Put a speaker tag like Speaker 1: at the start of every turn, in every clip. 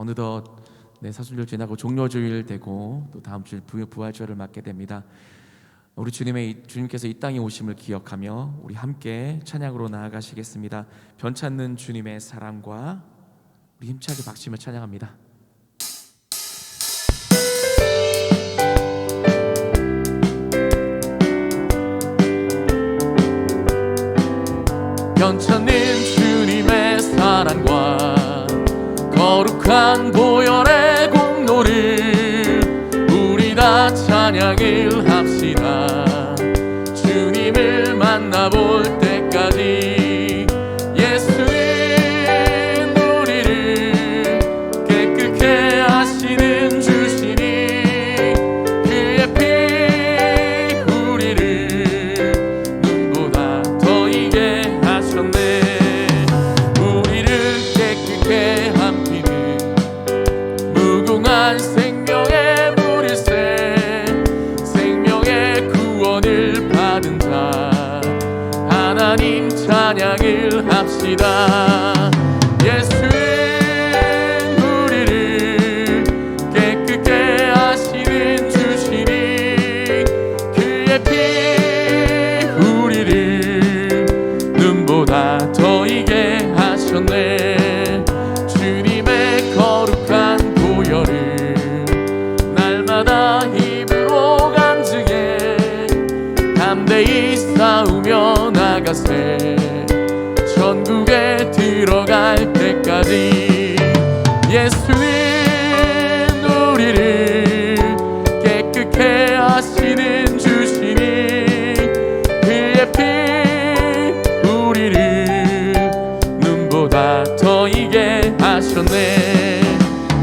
Speaker 1: 어느덧 사순절 지나고 종료주일 되고 또 다음 주일 부활절을 맞게 됩니다. 우리 주님께서 이 땅에 오심을 기억하며 우리 함께 찬양으로 나아가시겠습니다. 변찮는 주님의 사랑과 우리 힘차게 박수며 찬양합니다. 변찮는 주님의 사랑과 거룩한 보혈의 공로를 우리 다 찬양을 합시다. 주님을 만나볼 때까지 예수는 우리를 깨끗게 하시는 주시니 그의 피 우리를 눈보다 더 이게 하셨네. 우리를 깨끗게 한 피는 무궁한 생명의 물일새 생명의 구원을 받은 자 하나님 찬양을 합시다. 예수는 우리를 깨끗게 하시는 주시니 그의 피 우리를 눈보다 더 이게 하셨네. 주님의 거룩한 보혈을 날마다 힘으로 간증해 담대히 싸우며 나가세. 천국에 들어갈 때까지 예수는 우리를 깨끗게 하시는 주시니 그의 피 우리를 눈보다 더 이게 하셨네.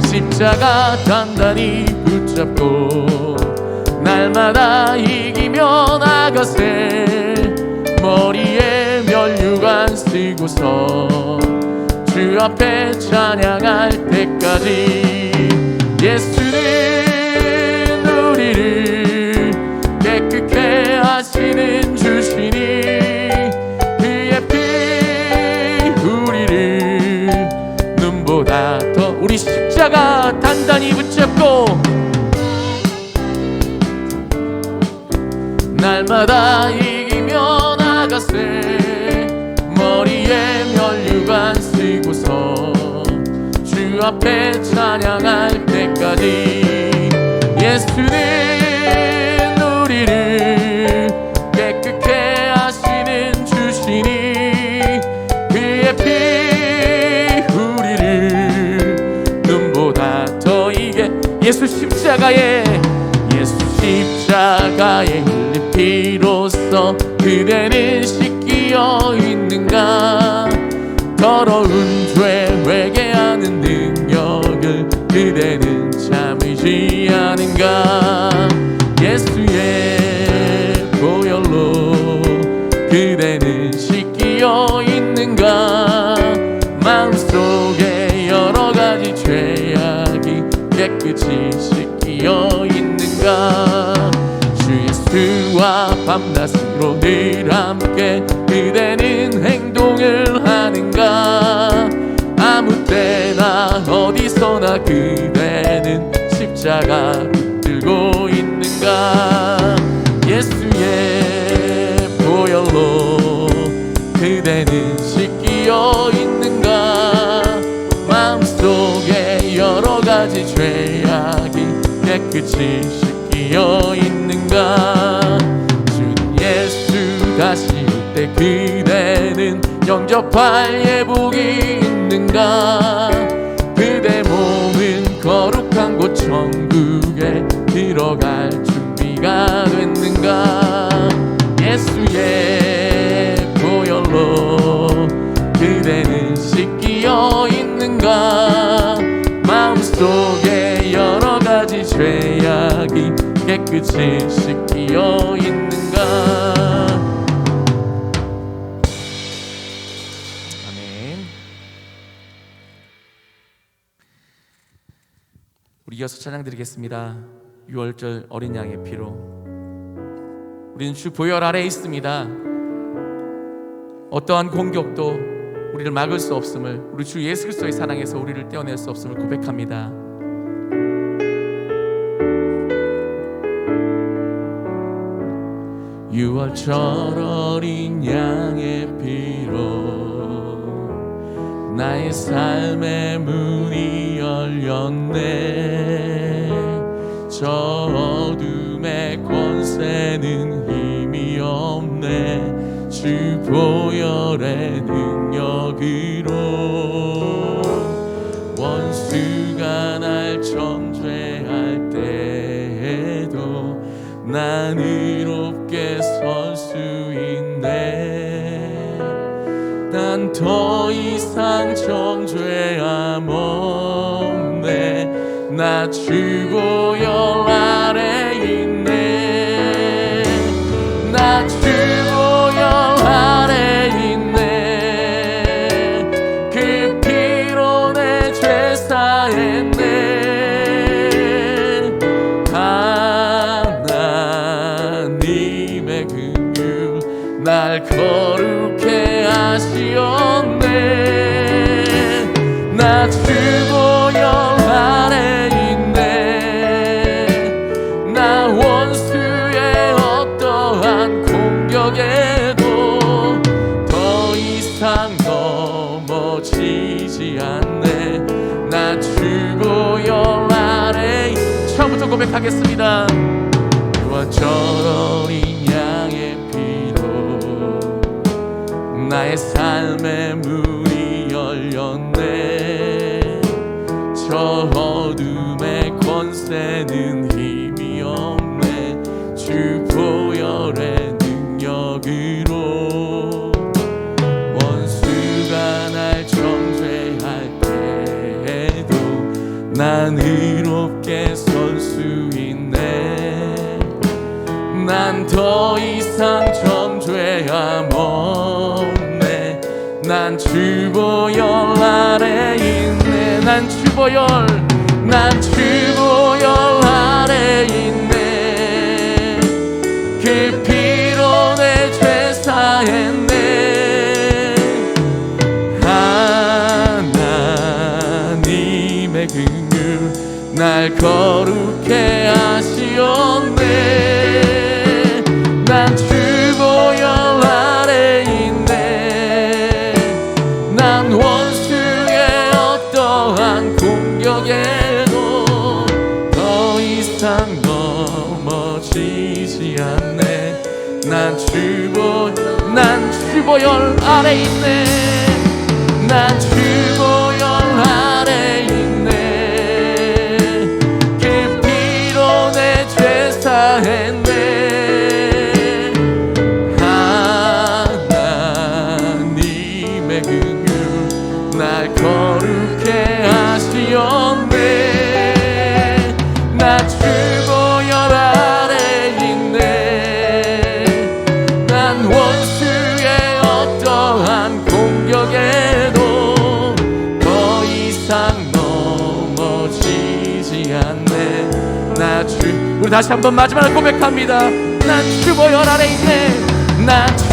Speaker 1: 십자가 단단히 붙잡고 날마다 이기며 나가세. 머리에 면류관 쓰고서 주 앞에 찬양할 때까지 예수는 우리를 깨끗게 하시는 주시니 그의 피 우리를 눈보다 더 우리 십자가 단단히 붙잡고 날마다 이기며 나가세. 머리에 면류관 쓰고서 주 앞에 찬양할 때까지 예수는 우리를 깨끗게 하시는 주시니 그의 피 우리를 눈보다 더 이게 예수 십자가에 흘린 피로써 그대는 씻기어 있는가. 더러운 죄 회개하는 능력을 그대는 참으지 않은가. 예수의 보혈로 그대는 씻기어 있는가. 마음속에 여러 가지 죄악이 깨끗이 씻기어 있는가. 주 예수와 밤낮으로 늘 함께 그대는 행동을 하는가. 아무 때나 어디서나 그대는 십자가 붙들고 있는가. 예수의 보혈로 그대는 씻기어 있는가. 마음속에 여러 가지 죄악이 깨끗이 씻기어 있는가. 주 예수 다시 올 때 그대는 영접할 예복이 있는가. 그대 몸은 거룩한 곳 천국에 들어갈 준비가 됐는가. 예수의 보혈로 그대는 씻기어 있는가. 마음속에 여러 가지 죄악이 깨끗이 씻기어 있는가. 아멘. 우리 이어서 찬양 드리겠습니다. 6월절 어린 양의 피로. 우리는 주 보혈 아래에 있습니다. 어떠한 공격도 우리를 막을 수 없음을, 우리 주 예수 그리스도의 사랑에서 우리를 떼어낼 수 없음을 고백합니다. 유월절 어린 양의 피로 나의 삶의 문이 열렸네. 저 어둠의 권세는 힘이 없네. 주 보혈의 능력으로 원수가 날 정죄할 때에도 난 의롭게 설 수 있네. 난 더 이상 정죄함 없네. 나 주 보혈 아래 있네. 나 주 보혈 아래 있네. 그 피로 내 죄 사했네. 하나님의 긍휼 날 거룩해 하시었네. 나 주 보혈 아래 있네. 나 원수의 어떠한 공격에도 더 이상 넘어지지 않네. 나 주 보혈 아래. 처음부터 고백하겠습니다. 유월절 어린 양의 피로 나의 삶의 문이 열렸네. 저 어둠의 권세는 힘이 없네. 주 보혈의 능력으로 원수가 날 정죄할 때에도 난 의롭게 설 수 있네. 난 더 이상 정죄함 없네. 난 주 보혈 아래 있네. 난 주 보혈, 난 주 보혈 아래 있네. 그 피로 내 죄 사했네. 하나님의 긍휼 날 거룩해 하시었네. 난 주 보혈 아래 있네. 난 원수의 어떠한 공격에도 더 이상 넘어지지 않네. 난 주 보혈 아래 있네. 난 주 보혈 아래 있네. 그 피로 내 죄 사했네. 하나님의 긍휼 날 거룩해 하시었네. 나 주 보혈 아래 있네. 난 원수의 어떠한 공격에도 더 이상 넘어지지 않네. 우리 다시 한번 마지막으로 고백합니다. 난 주 보혈 아래 있네. 난 주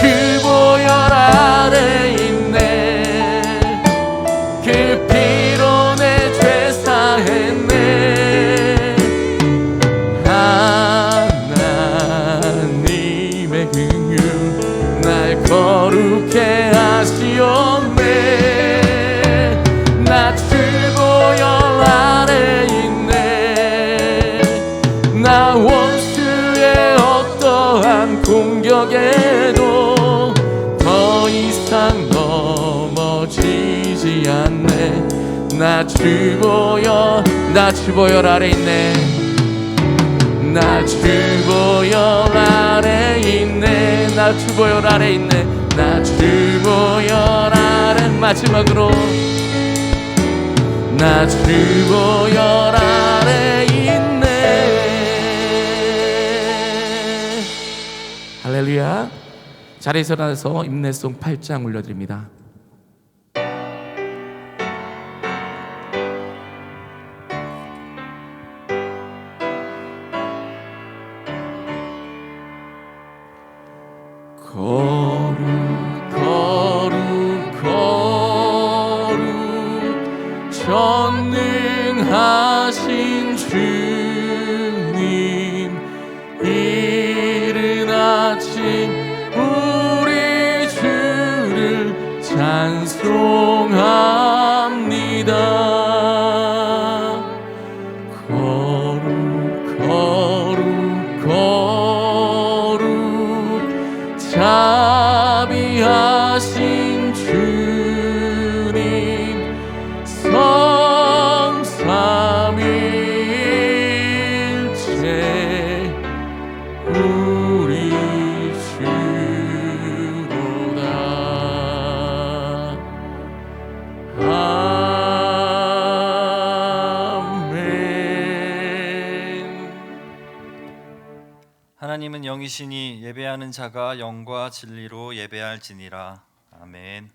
Speaker 1: 보혈 아래 있네. 그 피로 내 죄 사했네. 하나님의 긍휼 날 거룩해 하시었네. 나 주 보혈 아래 있네. 나 원수의 어떠한 공격에도 더 이상 넘어지지 않네. 나 주 보혈 아래 있네. 나 주 보혈 아래 있네. 나 주 보혈 아래 있네. 나 주 보혈 아래. 마지막으로 나 주 보혈 아래 있네. 할렐루야. 자리에서 일어나서 인내송 8장 올려드립니다. 거룩 거룩 거룩 자비하신 주님, 이른 아침 우리 주를 찬송합니다. 거룩 거룩 거룩 자비하신 주님, 성삼일체 우리 주로다. 아멘.
Speaker 2: 하나님은 영이시니 예배하는 자가 영과 진리로 예배할지니라. 아멘.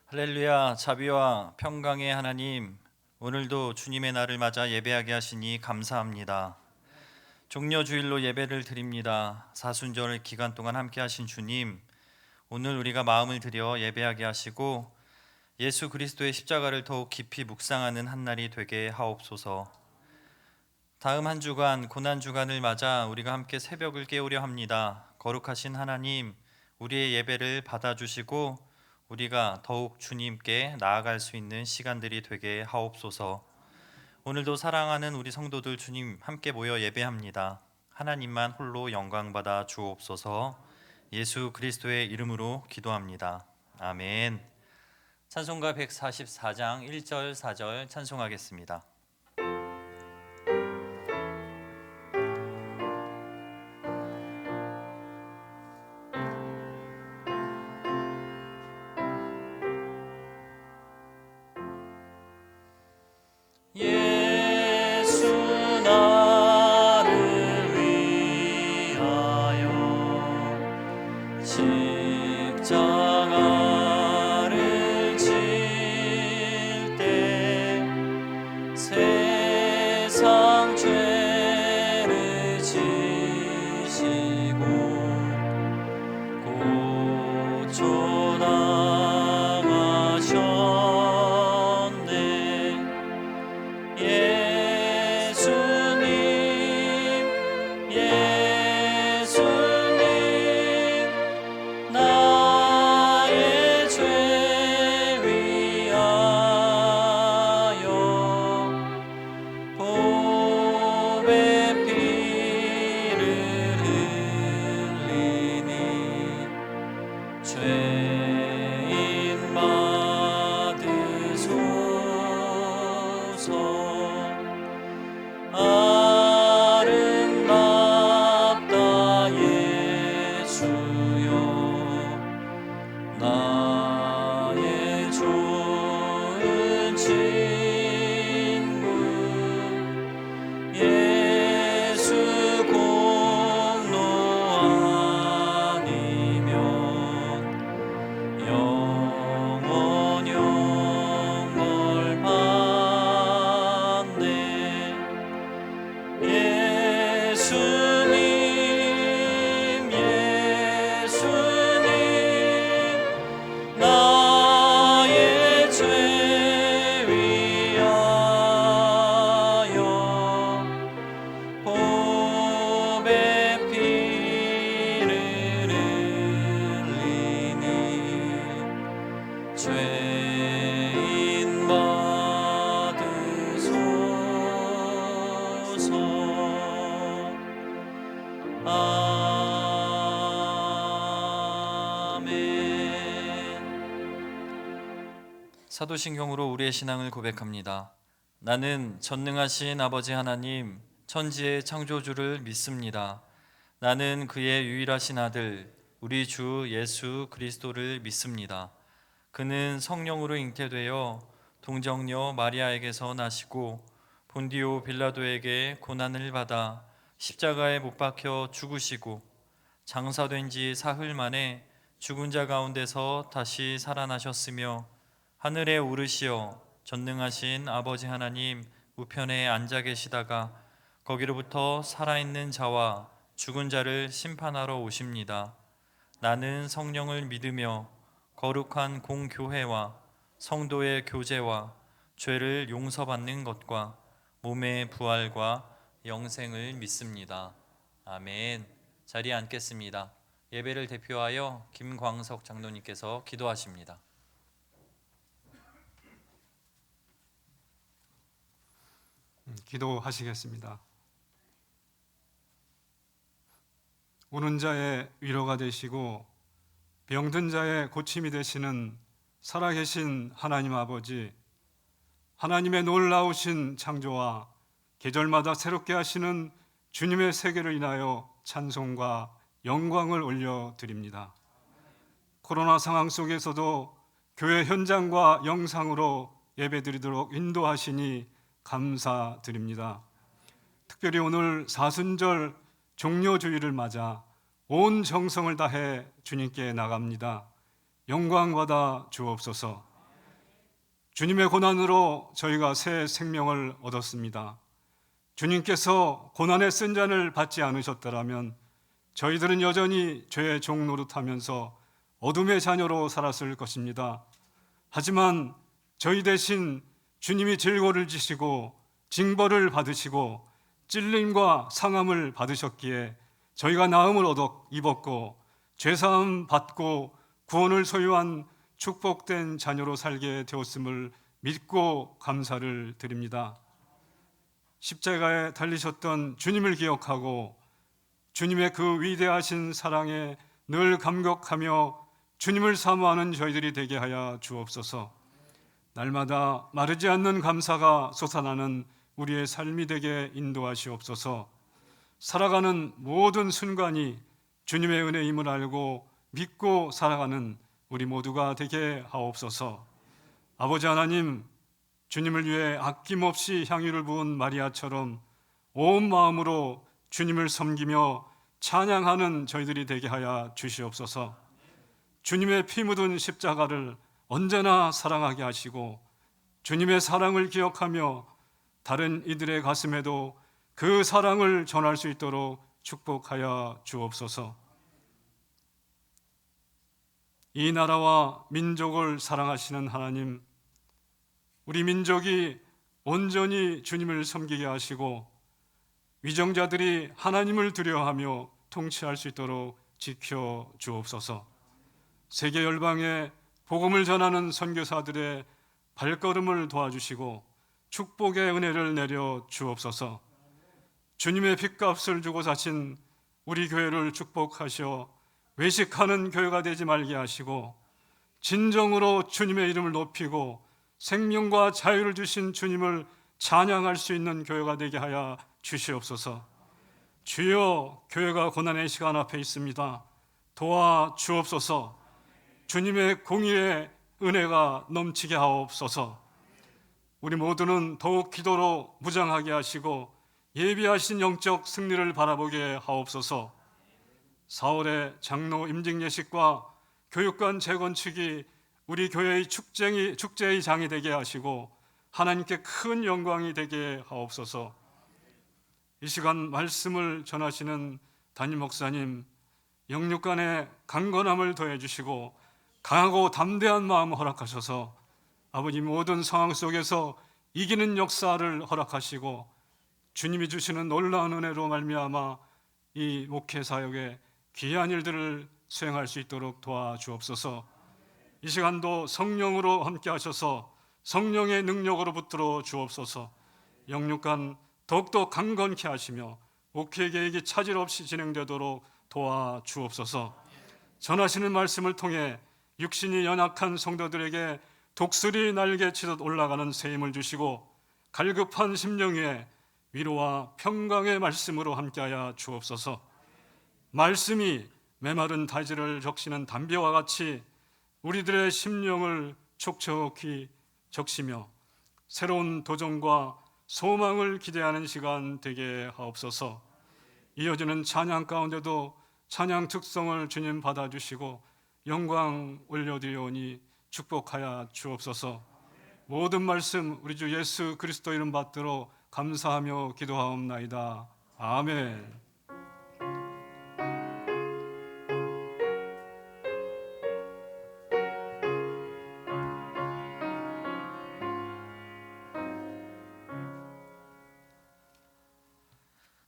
Speaker 2: 할렐루야. 자비와 평강의 하나님, 오늘도 주님의 날을 맞아 예배하게 하시니 감사합니다. 종려주일로 예배를 드립니다. 사순절 기간 동안 함께 하신 주님, 오늘 우리가 마음을 들여 예배하게 하시고 예수 그리스도의 십자가를 더욱 깊이 묵상하는 한 날이 되게 하옵소서. 다음 한 주간 고난주간을 맞아 우리가 함께 새벽을 깨우려 합니다. 거룩하신 하나님, 우리의 예배를 받아주시고 우리가 더욱 주님께 나아갈 수 있는 시간들이 되게 하옵소서. 오늘도 사랑하는 우리 성도들 주님 함께 모여 예배합니다. 하나님만 홀로 영광받아 주옵소서. 예수 그리스도의 이름으로 기도합니다. 아멘. 찬송가 144장 1절 4절 찬송하겠습니다. 예수 나를 위하여 십자가를 질 때 세상 죄를 지시고 고초당하셨네. 예수님 나의 죄 위하여 보배 피를 흘리니 죄인 받으소서. 아름답다 예수여, 나의 좋은 친구. 예수 공로 아니면 영원 영월 받네. 예수님 나의 죄 위하여 보배 피를 흘리니 죄인 받으소서. 사도신경으로 우리의 신앙을 고백합니다. 나는 전능하신 아버지 하나님, 천지의 창조주를 믿습니다. 나는 그의 유일하신 아들, 우리 주 예수 그리스도를 믿습니다. 그는 성령으로 잉태되어 동정녀 마리아에게서 나시고 본디오 빌라도에게 고난을 받아 십자가에 못 박혀 죽으시고 장사된 지 사흘 만에 죽은 자 가운데서 다시 살아나셨으며 하늘에 오르시어 전능하신 아버지 하나님 우편에 앉아 계시다가 거기로부터 살아있는 자와 죽은 자를 심판하러 오십니다. 나는 성령을 믿으며 거룩한 공교회와 성도의 교제와 죄를 용서받는 것과 몸의 부활과 영생을 믿습니다. 아멘. 자리에 앉겠습니다. 예배를 대표하여 김광석 장로님께서 기도하십니다.
Speaker 3: 기도하시겠습니다. 우는 자의 위로가 되시고 병든 자의 고침이 되시는 살아계신 하나님 아버지, 하나님의 놀라우신 창조와 계절마다 새롭게 하시는 주님의 세계를 인하여 찬송과 영광을 올려드립니다. 코로나 상황 속에서도 교회 현장과 영상으로 예배드리도록 인도하시니 감사드립니다. 특별히 오늘 사순절 종료주일을 맞아 온 정성을 다해 주님께 나갑니다. 영광 받아 주옵소서. 주님의 고난으로 저희가 새 생명을 얻었습니다. 주님께서 고난의 쓴 잔을 받지 않으셨더라면 저희들은 여전히 죄의 종 노릇하면서 어둠의 자녀로 살았을 것입니다. 하지만 저희 대신 주님이 질고를 지시고 징벌을 받으시고 찔림과 상함을 받으셨기에 저희가 나음을 입었고 죄사함 받고 구원을 소유한 축복된 자녀로 살게 되었음을 믿고 감사를 드립니다. 십자가에 달리셨던 주님을 기억하고 주님의 그 위대하신 사랑에 늘 감격하며 주님을 사모하는 저희들이 되게 하여 주옵소서. 날마다 마르지 않는 감사가 솟아나는 우리의 삶이 되게 인도하시옵소서. 살아가는 모든 순간이 주님의 은혜임을 알고 믿고 살아가는 우리 모두가 되게 하옵소서. 아버지 하나님, 주님을 위해 아낌없이 향유를 부은 마리아처럼 온 마음으로 주님을 섬기며 찬양하는 저희들이 되게 하여 주시옵소서. 주님의 피 묻은 십자가를 언제나 사랑하게 하시고 주님의 사랑을 기억하며 다른 이들의 가슴에도 그 사랑을 전할 수 있도록 축복하여 주옵소서. 이 나라와 민족을 사랑하시는 하나님, 우리 민족이 온전히 주님을 섬기게 하시고 위정자들이 하나님을 두려워하며 통치할 수 있도록 지켜 주옵소서. 세계 열방에 복음을 전하는 선교사들의 발걸음을 도와주시고 축복의 은혜를 내려 주옵소서. 주님의 핏값을 주고 사신 우리 교회를 축복하시어 외식하는 교회가 되지 말게 하시고 진정으로 주님의 이름을 높이고 생명과 자유를 주신 주님을 찬양할 수 있는 교회가 되게 하여 주시옵소서. 주여, 교회가 고난의 시간 앞에 있습니다. 도와 주옵소서. 주님의 공의의 은혜가 넘치게 하옵소서. 우리 모두는 더욱 기도로 무장하게 하시고 예비하신 영적 승리를 바라보게 하옵소서. 4월의 장로 임직 예식과 교육관 재건축이 우리 교회의 축제의 장이 되게 하시고 하나님께 큰 영광이 되게 하옵소서. 이 시간 말씀을 전하시는 담임 목사님, 영육간의 강건함을 더해 주시고 강하고 담대한 마음을 허락하셔서 아버지 모든 상황 속에서 이기는 역사를 허락하시고 주님이 주시는 놀라운 은혜로 말미암아 이 목회 사역에 귀한 일들을 수행할 수 있도록 도와주옵소서. 이 시간도 성령으로 함께 하셔서 성령의 능력으로 붙들어 주옵소서. 영육간 더욱더 강건케 하시며 목회 계획이 차질 없이 진행되도록 도와주옵소서. 전하시는 말씀을 통해 육신이 연약한 성도들에게 독수리 날개치듯 올라가는 새 힘을 주시고 갈급한 심령 위에 위로와 평강의 말씀으로 함께하여 주옵소서. 말씀이 메마른 다지를 적시는 담배와 같이 우리들의 심령을 촉촉히 적시며 새로운 도전과 소망을 기대하는 시간 되게 하옵소서. 이어지는 찬양 가운데도 찬양 특성을 주님 받아주시고 영광 올려드리오니 축복하여 주옵소서. 모든 말씀 우리 주 예수 그리스도 이름 받들어 감사하며 기도하옵나이다. 아멘.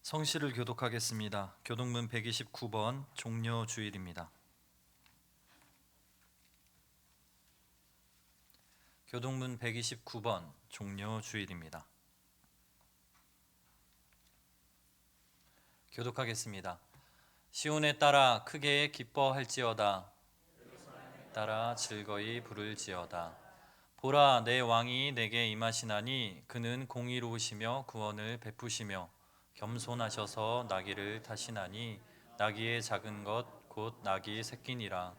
Speaker 2: 성시를 교독하겠습니다. 교독문 129번 종려주일입니다. 교독문 129번 종려주일입니다. 교독하겠습니다. 시온에 따라 크게 기뻐할지어다. 따라 즐거이 부를지어다. 보라, 내 왕이 내게 임하시나니 그는 공의로우시며 구원을 베푸시며 겸손하셔서 나귀를 타시나니 나귀의 작은 것 곧 나귀 새끼니라.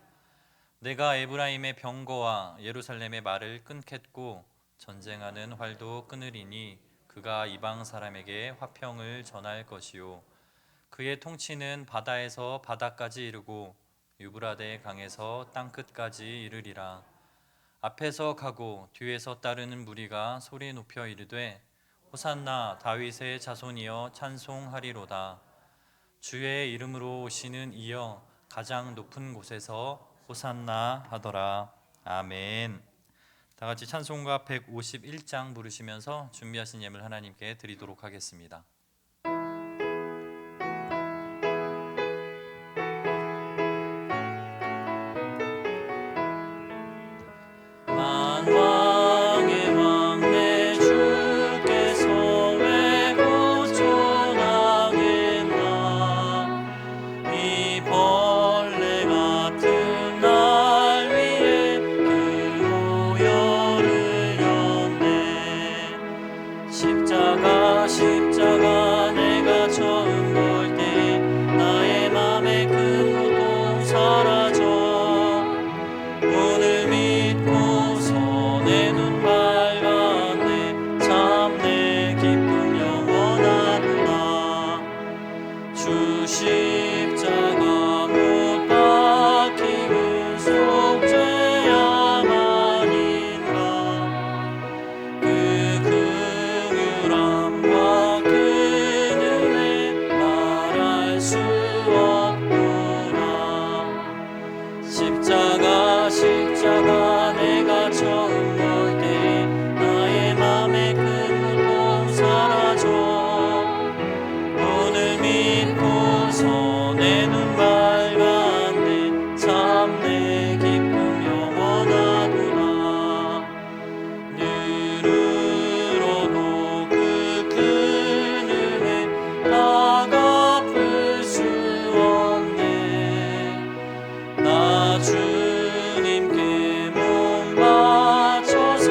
Speaker 2: 내가 에브라임의 병거와 예루살렘의 말을 끊겠고 전쟁하는 활도 끊으리니 그가 이방 사람에게 화평을 전할 것이요 그의 통치는 바다에서 바다까지 이르고 유브라데 강에서 땅끝까지 이르리라. 앞에서 가고 뒤에서 따르는 무리가 소리 높여 이르되 호산나 다윗의 자손이여 찬송하리로다. 주의 이름으로 오시는 이여 가장 높은 곳에서 호산나 하더라. 아멘. 다 같이 찬송가 151장 부르시면서 준비하신 예물 하나님께 드리도록 하겠습니다.
Speaker 4: 만왕의 왕 내 주께서 왜 고쳐나겠나. 이 벌레 같은 날 위에 그 모여를 였네. 십자가 내가 처음 볼 때 나의 맘에 큰 고통 사라져. 오늘 믿고서 내 눈 밝았네. 참 내 기쁨 영원하구나. 주 십자가 못 박히는 속죄양 아닌가. 그 긍휼함과 그 은혜 말할 수 없구나. 십자가 내가 처음 볼 때 나의 맘에 큰 고통 사라져. 오늘 믿고서 내 눈 밝았네. 참 내 기쁨 영원하구나. 눈으로도 그 큰 은혜 다 갚을 수 없네. 나 주님께 몸 바쳐서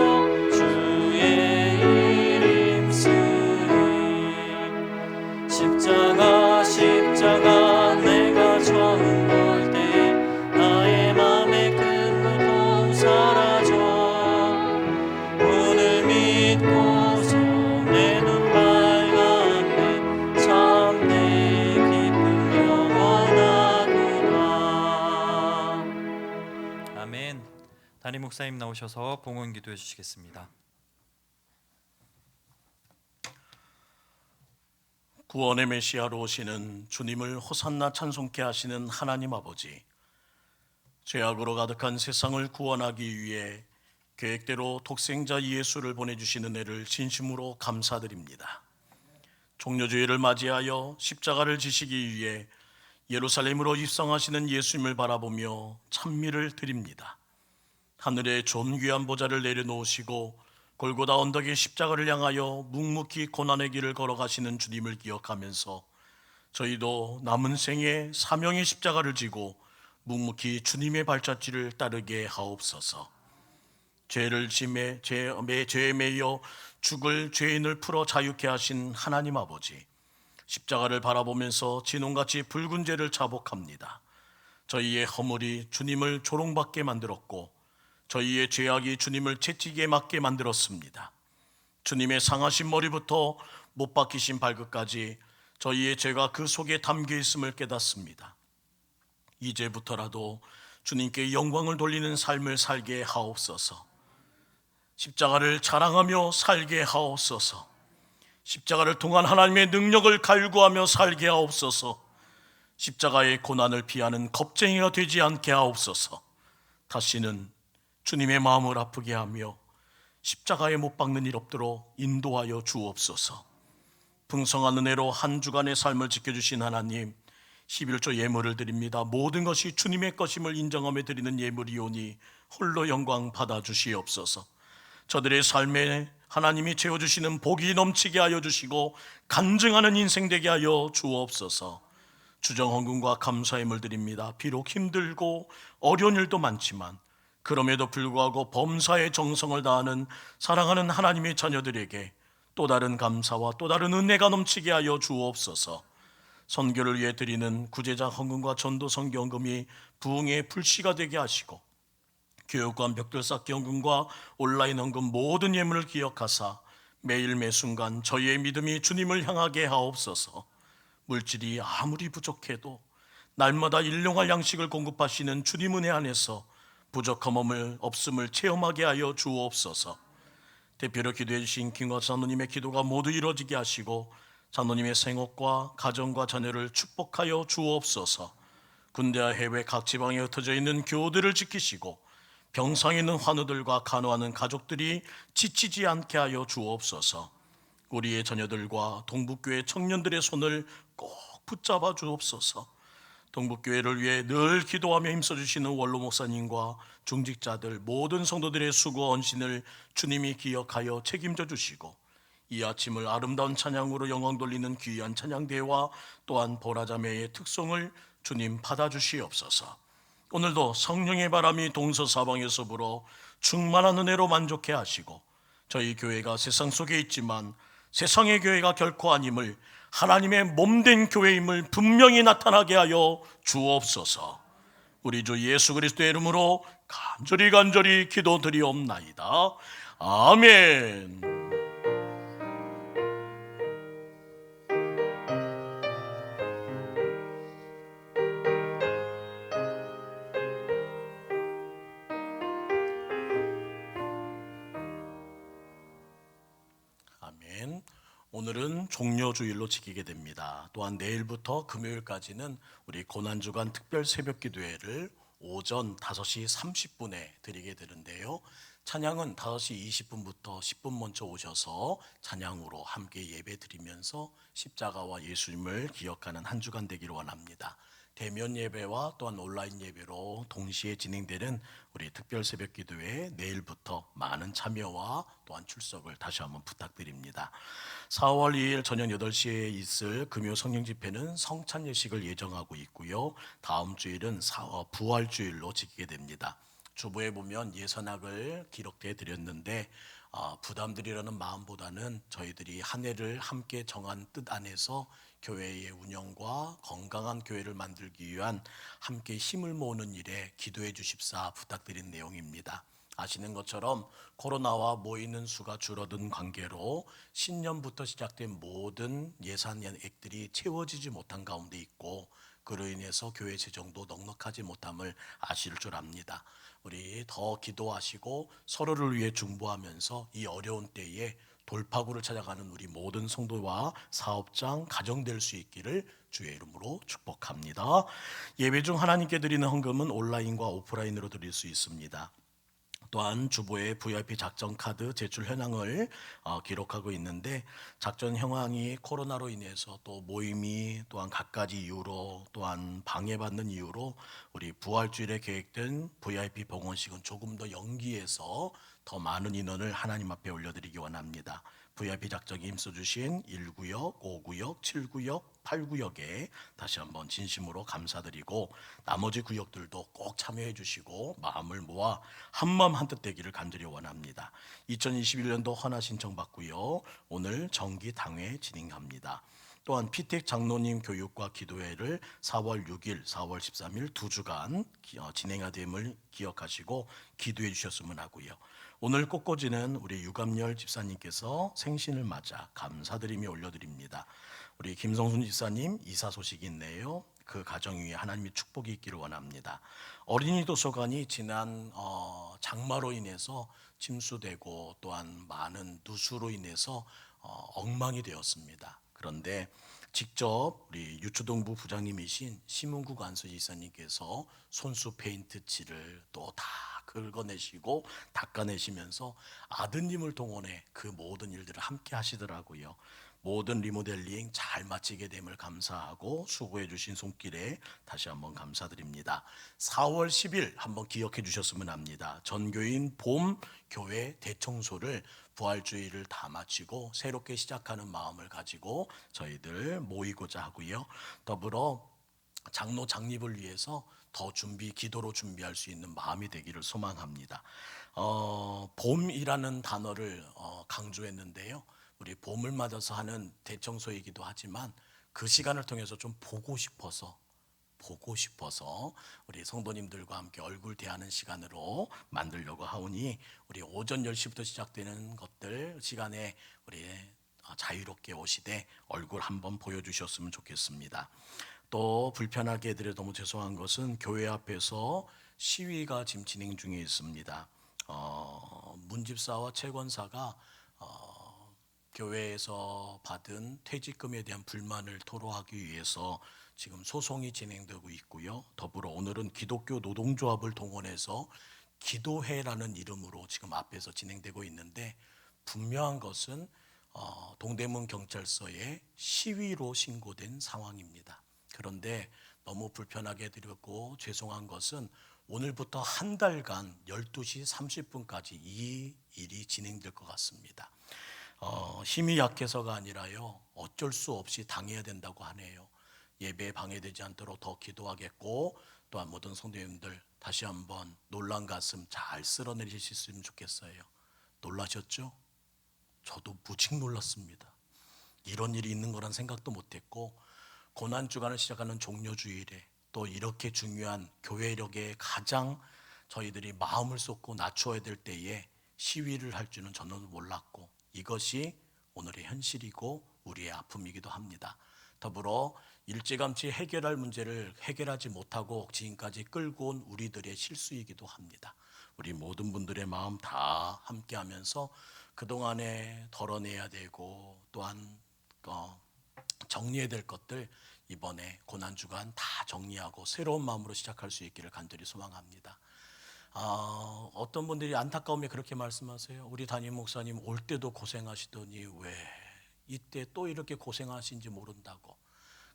Speaker 4: 주의 이름 쓰리. 십자가 내가 처음 볼 때 나의 맘에 큰 고통 사라져. 오늘 믿고서 내 눈 밝았네. 참 내 기쁨 영원하구나.
Speaker 2: 아멘. 담임 목사님 나오셔서 봉헌 기도해 주시겠습니다.
Speaker 5: 구원의 메시아로 오시는 주님을 호산나 찬송케 하시는 하나님 아버지, 죄악으로 가득한 세상을 구원하기 위해 계획대로 독생자 예수를 보내주시는 은혜를 진심으로 감사드립니다. 종려주일을 맞이하여 십자가를 지시기 위해 예루살렘으로 입성하시는 예수님을 바라보며 찬미를 드립니다. 하늘에 존귀한 보좌를 내려놓으시고 골고다 언덕의 십자가를 향하여 묵묵히 고난의 길을 걸어가시는 주님을 기억하면서 저희도 남은 생에 사명의 십자가를 지고 묵묵히 주님의 발자취를 따르게 하옵소서. 죄에 매여 죽을 죄인을 풀어 자유케 하신 하나님 아버지, 십자가를 바라보면서 진홍같이 붉은 죄를 자복합니다. 저희의 허물이 주님을 조롱받게 만들었고 저희의 죄악이 주님을 채찍에 맞게 만들었습니다. 주님의 상하신 머리부터 못 박히신 발끝까지 저희의 죄가 그 속에 담겨 있음을 깨닫습니다. 이제부터라도 주님께 영광을 돌리는 삶을 살게 하옵소서. 십자가를 자랑하며 살게 하옵소서. 십자가를 통한 하나님의 능력을 갈구하며 살게 하옵소서. 십자가의 고난을 피하는 겁쟁이가 되지 않게 하옵소서. 다시는 주님의 마음을 아프게 하며 십자가에 못 박는 일 없도록 인도하여 주옵소서. 풍성한 은혜로 한 주간의 삶을 지켜주신 하나님, 11조 예물을 드립니다. 모든 것이 주님의 것임을 인정하며 드리는 예물이오니 홀로 영광 받아주시옵소서. 저들의 삶에 하나님이 채워주시는 복이 넘치게 하여 주시고 간증하는 인생 되게 하여 주옵소서. 주정헌금과 감사함을 드립니다. 비록 힘들고 어려운 일도 많지만 그럼에도 불구하고 범사에 정성을 다하는 사랑하는 하나님의 자녀들에게 또 다른 감사와 또 다른 은혜가 넘치게 하여 주옵소서. 선교를 위해 드리는 구제자 헌금과 전도 선교 헌금이 부흥의 불씨가 되게 하시고 교육관 벽돌 쌓기 헌금과 온라인 헌금 모든 예물을 기억하사 매일 매순간 저희의 믿음이 주님을 향하게 하옵소서. 물질이 아무리 부족해도 날마다 일용할 양식을 공급하시는 주님 은혜 안에서 부족함을 없음을 체험하게 하여 주옵소서. 대표로 기도해 주신 김과 장로님의 기도가 모두 이루어지게 하시고 장로님의 생업과 가정과 자녀를 축복하여 주옵소서. 군대와 해외 각 지방에 흩어져 있는 교우들을 지키시고 병상에 있는 환우들과 간호하는 가족들이 지치지 않게 하여 주옵소서. 우리의 자녀들과 동북교회 청년들의 손을 꼭 붙잡아 주옵소서. 동북교회를 위해 늘 기도하며 힘써주시는 원로 목사님과 중직자들 모든 성도들의 수고 헌신을 주님이 기억하여 책임져 주시고 이 아침을 아름다운 찬양으로 영광 돌리는 귀한 찬양대와 또한 보라자매의 특송을 주님 받아주시옵소서. 오늘도 성령의 바람이 동서사방에서 불어 충만한 은혜로 만족해 하시고 저희 교회가 세상 속에 있지만 세상의 교회가 결코 아님을 하나님의 몸된 교회임을 분명히 나타나게 하여 주옵소서. 우리 주 예수 그리스도의 이름으로 간절히 기도드리옵나이다. 아멘. 아멘. 오늘은 종려주일로 지키게 됩니다. 또한 내일부터 금요일까지는 우리 고난주간 특별 새벽기도회를 오전 5시 30분에 드리게 되는데요. 찬양은 5시 20분부터 10분 먼저 오셔서 찬양으로 함께 예배 드리면서 십자가와 예수님을 기억하는 한 주간 되기를 원합니다. 대면 예배와 또한 온라인 예배로 동시에 진행되는 우리 특별 새벽 기도회 내일부터 많은 참여와 또한 출석을 다시 한번 부탁드립니다. 4월 2일 저녁 8시에 있을 금요 성령 집회는 성찬 예식을 예정하고 있고요. 다음 주일은 부활주일로 지키게 됩니다. 주보에 보면 예산학을 기록해 드렸는데 부담드리라는 마음보다는 저희들이 한 해를 함께 정한 뜻 안에서 교회의 운영과 건강한 교회를 만들기 위한 함께 힘을 모으는 일에 기도해 주십사 부탁드린 내용입니다. 아시는 것처럼 코로나와 모이는 수가 줄어든 관계로 신년부터 시작된 모든 예산액들이 채워지지 못한 가운데 있고 그로 인해서 교회 재정도 넉넉하지 못함을 아실 줄 압니다. 우리 더 기도하시고 서로를 위해 중보하면서 이 어려운 때에 돌파구를 찾아가는 우리 모든 성도와 사업장, 가정 될 수 있기를 주의 이름으로 축복합니다. 예배 중 하나님께 드리는 헌금은 온라인과 오프라인으로 드릴 수 있습니다. 또한 주보에 VIP 작전 카드 제출 현황을 기록하고 있는데 작전 현황이 코로나로 인해서 또 모임이 또한 갖가지 이유로 또한 방해받는 이유로 우리 부활주일에 계획된 VIP 봉헌식은 조금 더 연기해서 더 많은 인원을 하나님 앞에 올려드리기 원합니다. VIP 작전에 힘써주신 1구역, 5구역, 7구역, 8구역에 다시 한번 진심으로 감사드리고 나머지 구역들도 꼭 참여해 주시고 마음을 모아 한마음 한뜻 되기를 간절히 원합니다. 2021년도 헌화 신청 받고요. 오늘 정기 당회 진행합니다. 또한 피택 장로님 교육과 기도회를 4월 6일, 4월 13일 2주간 진행됨을 기억하시고 기도해 주셨으면 하고요. 오늘 꽃꽂이는 우리 유감열 집사님께서 생신을 맞아 감사드리며 올려드립니다. 우리 김성순 집사님 이사 소식이 있네요. 그 가정 위에 하나님의 축복이 있기를 원합니다. 어린이 도서관이 지난 장마로 인해서 침수되고 또한 많은 누수로 인해서 엉망이 되었습니다. 그런데 직접 우리 유초동부 부장님이신 심은국 안수지사님께서 손수 페인트 칠을 또 다 긁어내시고 닦아내시면서 아드님을 동원해 그 모든 일들을 함께 하시더라고요. 모든 리모델링 잘 마치게 됨을 감사하고 수고해 주신 손길에 다시 한번 감사드립니다. 4월 10일 한번 기억해 주셨으면 합니다. 전교인 봄 교회 대청소를 부활주의를 다 마치고 새롭게 시작하는 마음을 가지고 저희들 모이고자 하고요. 더불어 장로 장립을 위해서 더 기도로 준비할 수 있는 마음이 되기를 소망합니다. 봄이라는 단어를 강조했는데요. 우리 봄을 맞아서 하는 대청소이기도 하지만 그 시간을 통해서 좀 보고 싶어서 우리 성도님들과 함께 얼굴 대하는 시간으로 만들려고 하오니 우리 오전 10시부터 시작되는 것들 시간에 우리 자유롭게 오시되 얼굴 한번 보여주셨으면 좋겠습니다. 또 불편하게 해드려 너무 죄송한 것은 교회 앞에서 시위가 지금 진행 중에 있습니다. 문집사와 채권사가 교회에서 받은 퇴직금에 대한 불만을 토로하기 위해서 지금 소송이 진행되고 있고요. 더불어 오늘은 기독교 노동조합을 동원해서 기도회라는 이름으로 지금 앞에서 진행되고 있는데 분명한 것은 동대문 경찰서에 시위로 신고된 상황입니다. 그런데 너무 불편하게 해드렸고 죄송한 것은 오늘부터 한 달간 12시 30분까지 이 일이 진행될 것 같습니다. 힘이 약해서가 아니라요, 어쩔 수 없이 당해야 된다고 하네요. 예배에 방해되지 않도록 더 기도하겠고, 또한 모든 성도님들 다시 한번 놀란 가슴 잘 쓸어내리셨으면 좋겠어요. 놀라셨죠? 저도 무직 놀랐습니다. 이런 일이 있는 거란 생각도 못했고, 고난주간을 시작하는 종료주일에 또 이렇게 중요한 교회력에 가장 저희들이 마음을 쏟고 낮춰야 될 때에 시위를 할 줄은 저는 몰랐고, 이것이 오늘의 현실이고 우리의 아픔이기도 합니다. 더불어 일찌감치 해결할 문제를 해결하지 못하고 지금까지 끌고 온 우리들의 실수이기도 합니다. 우리 모든 분들의 마음 다 함께하면서 그동안에 덜어내야 되고 또한 정리해야 될 것들 이번에 고난주간 다 정리하고 새로운 마음으로 시작할 수 있기를 간절히 소망합니다. 어떤 분들이 안타까움에 그렇게 말씀하세요. 우리 담임 목사님 올 때도 고생하시더니 왜 이때 또 이렇게 고생하신지 모른다고.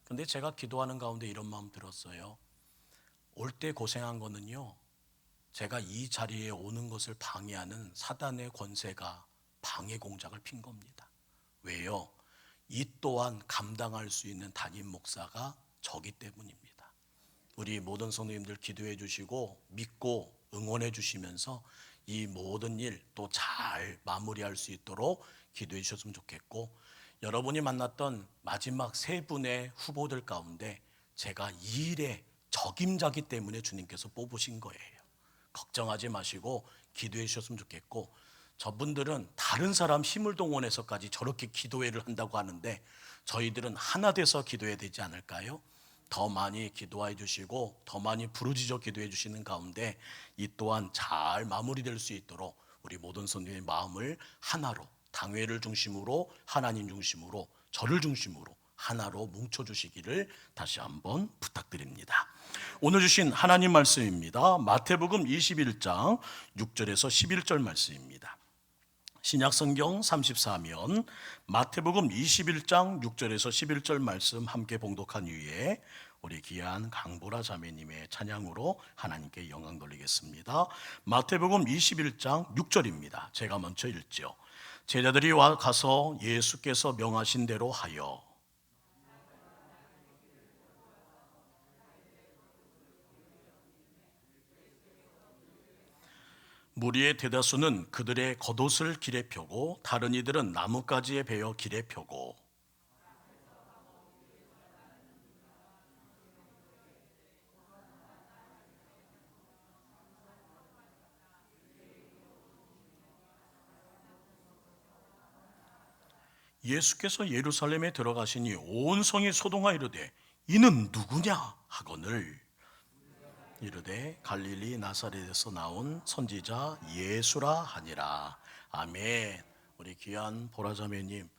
Speaker 5: 근데 제가 기도하는 가운데 이런 마음 들었어요. 올 때 고생한 거는요, 제가 이 자리에 오는 것을 방해하는 사단의 권세가 방해 공작을 핀 겁니다. 왜요? 이 또한 감당할 수 있는 담임 목사가 저기 때문입니다. 우리 모든 성도님들 기도해 주시고 믿고 응원해 주시면서 이 모든 일 또 잘 마무리할 수 있도록 기도해 주셨으면 좋겠고, 여러분이 만났던 마지막 세 분의 후보들 가운데 제가 이 일의 적임자기 때문에 주님께서 뽑으신 거예요. 걱정하지 마시고 기도해 주셨으면 좋겠고, 저분들은 다른 사람 힘을 동원해서까지 저렇게 기도회를 한다고 하는데 저희들은 하나 돼서 기도해야 되지 않을까요? 더 많이 기도해 주시고 더 많이 부르짖어 기도해 주시는 가운데 이 또한 잘 마무리될 수 있도록 우리 모든 성도의 마음을 하나로, 당회를 중심으로, 하나님 중심으로, 저를 중심으로 하나로 뭉쳐주시기를 다시 한번 부탁드립니다. 오늘 주신 하나님 말씀입니다. 마태복음 21장 6절에서 11절 말씀입니다. 신약성경 34면 마태복음 21장 6절에서 11절 말씀 함께 봉독한 후에 우리 귀한 강보라 자매님의 찬양으로 하나님께 영광 돌리겠습니다. 마태복음 21장 6절입니다. 제가 먼저 읽죠. 제자들이 가서 예수께서 명하신 대로 하여 무리의 대다수는 그들의 겉옷을 길에 펴고 다른 이들은 나뭇가지에 베어 길에 펴고 예수께서 예루살렘에 들어가시니 온 성이 소동하 이르되 이는 누구냐 하거늘 이르되 갈릴리 나사렛에서 나온 선지자 예수라 하니라. 아멘. 우리 귀한 보라자매님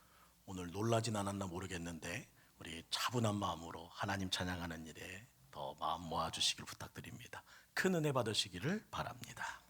Speaker 5: 오늘 놀라진 않았나 모르겠는데 우리 차분한 마음으로 하나님 찬양하는 일에 더 마음 모아주시길 부탁드립니다. 큰 은혜 받으시기를 바랍니다.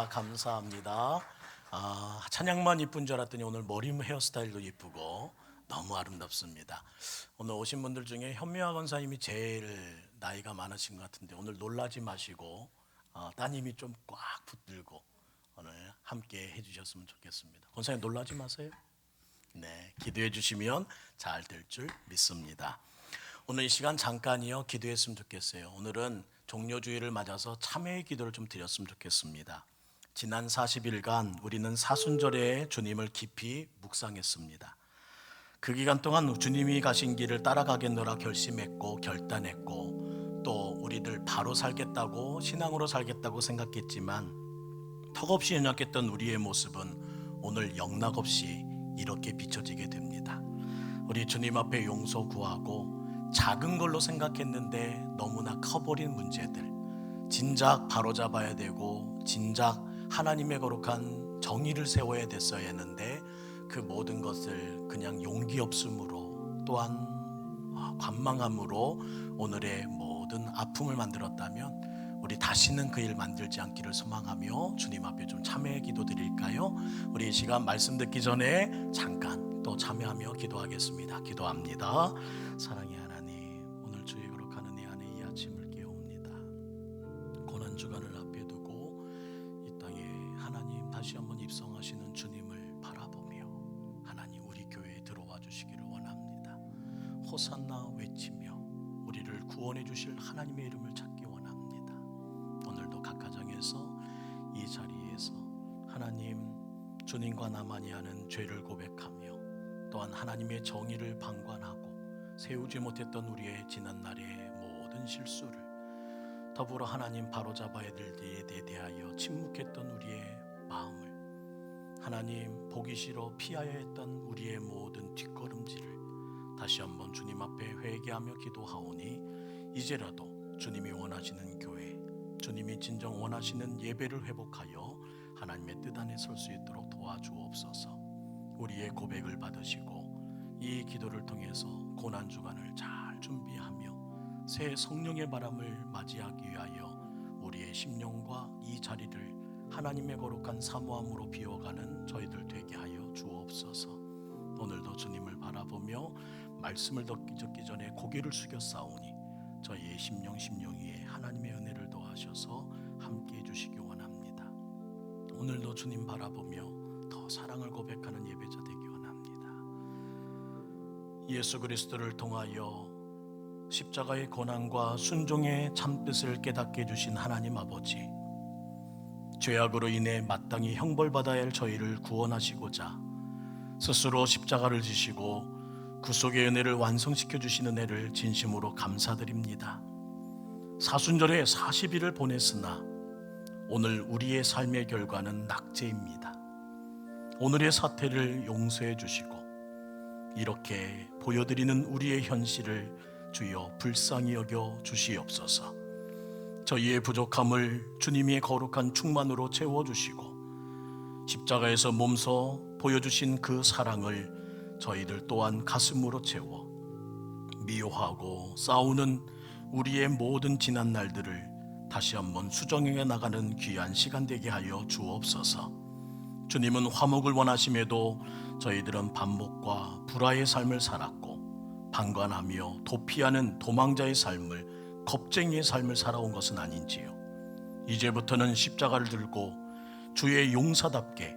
Speaker 5: 감사합니다. 찬양만 이쁜 줄 알았더니 오늘 머리 헤어스타일도 이쁘고 너무 아름답습니다. 오늘 오신 분들 중에 현미화 권사님이 제일 나이가 많으신 것 같은데 오늘 놀라지 마시고 따님이 좀 꽉 붙들고 오늘 함께 해주셨으면 좋겠습니다. 권사님 놀라지 마세요. 네, 기도해 주시면 잘 될 줄 믿습니다. 오늘 이 시간 잠깐이요 기도했으면 좋겠어요. 오늘은 종료주일을 맞아서 참회의 기도를 좀 드렸으면 좋겠습니다. 지난 40일간 우리는 사순절에 주님을 깊이 묵상했습니다. 그 기간 동안 주님이 가신 길을 따라가겠노라 결심했고 결단했고 또 우리들 바로 살겠다고 신앙으로 살겠다고 생각했지만 턱없이 연약했던 우리의 모습은 오늘 영락없이 이렇게 비춰지게 됩니다. 우리 주님 앞에 용서 구하고 작은 걸로 생각했는데 너무나 커버린 문제들 진작 바로잡아야 되고 진작 하나님의 거룩한 정의를 세워야 됐어야 했는데 그 모든 것을 그냥 용기 없음으로 또한 관망함으로 오늘의 모든 아픔을 만들었다면 우리 다시는 그 일 만들지 않기를 소망하며 주님 앞에 좀 참회의 기도 드릴까요? 우리 이 시간 말씀 듣기 전에 잠깐 또 참여하며 기도하겠습니다. 기도합니다. 사랑의 하나님, 오늘 주의 거룩한 은혜 안에 이 아침을 깨웁니다. 고난 주간을 앞에 두고 이 땅에 하나님 다시 한번 입성하시는 주님을 바라보며 하나님 우리 교회에 들어와 주시기를 원합니다. 호산나 외치며 우리를 구원해 주실 하나님의 이름을 찾기 원합니다. 오늘도 각 가정에서 이 자리에서 하나님 주님과 나만이 하는 죄를 고백하며 또한 하나님의 정의를 방관하고 세우지 못했던 우리의 지난날의 모든 실수를 더불어 하나님 바로잡아야 될 일에 대하여 침묵했던 우리의 마음을 하나님 보기 싫어 피하야 했던 우리의 모든 뒷걸음질을 다시 한번 주님 앞에 회개하며 기도하오니 이제라도 주님이 원하시는 교회 주님이 진정 원하시는 예배를 회복하여 하나님의 뜻 안에 설 수 있도록 도와주옵소서. 우리의 고백을 받으시고 이 기도를 통해서 고난주간을 잘 준비하며 새 성령의 바람을 맞이하기 위하여 우리의 심령과 이 자리를 하나님의 거룩한 사모함으로 비워가는 저희들 되게 하여 주옵소서. 오늘도 주님을 바라보며 말씀을 듣기 전에 고개를 숙여 싸우니 저희의 심령 위에 하나님의 은혜를 더하셔서 함께 해주시기 원합니다. 오늘도 주님 바라보며 더 사랑을 고백하는 예배자 되기 원합니다. 예수 그리스도를 통하여 십자가의 고난과 순종의 참뜻을 깨닫게 해주신 하나님 아버지, 죄악으로 인해 마땅히 형벌받아야 할 저희를 구원하시고자 스스로 십자가를 지시고 구속의 은혜를 완성시켜 주신 은혜를 진심으로 감사드립니다. 사순절에 40일을 보냈으나 오늘 우리의 삶의 결과는 낙제입니다. 오늘의 사태를 용서해 주시고 이렇게 보여드리는 우리의 현실을 주여 불쌍히 여겨 주시옵소서. 저희의 부족함을 주님의 거룩한 충만으로 채워주시고 십자가에서 몸소 보여주신 그 사랑을 저희들 또한 가슴으로 채워 미워하고 싸우는 우리의 모든 지난 날들을 다시 한번 수정해 나가는 귀한 시간 되게 하여 주옵소서. 주님은 화목을 원하심에도 저희들은 반목과 불화의 삶을 살았고 방관하며 도피하는 도망자의 삶을 겁쟁이의 삶을 살아온 것은 아닌지요. 이제부터는 십자가를 들고 주의 용사답게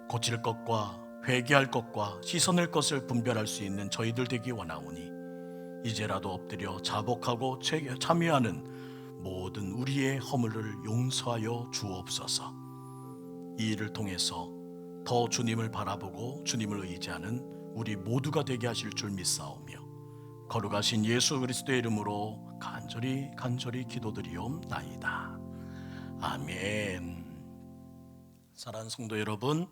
Speaker 5: 고칠 것과 회개할 것과 씻어낼 것을 분별할 수 있는 저희들 되기 원하오니 이제라도 엎드려 자복하고 참여하는 모든 우리의 허물을 용서하여 주옵소서. 이 일을 통해서 더 주님을 바라보고 주님을 의지하는 우리 모두가 되게 하실 줄 믿사오며 거룩하신 예수 그리스도의 이름으로 간절히 기도드리옵나이다. 아멘. 사랑하는 성도 여러분,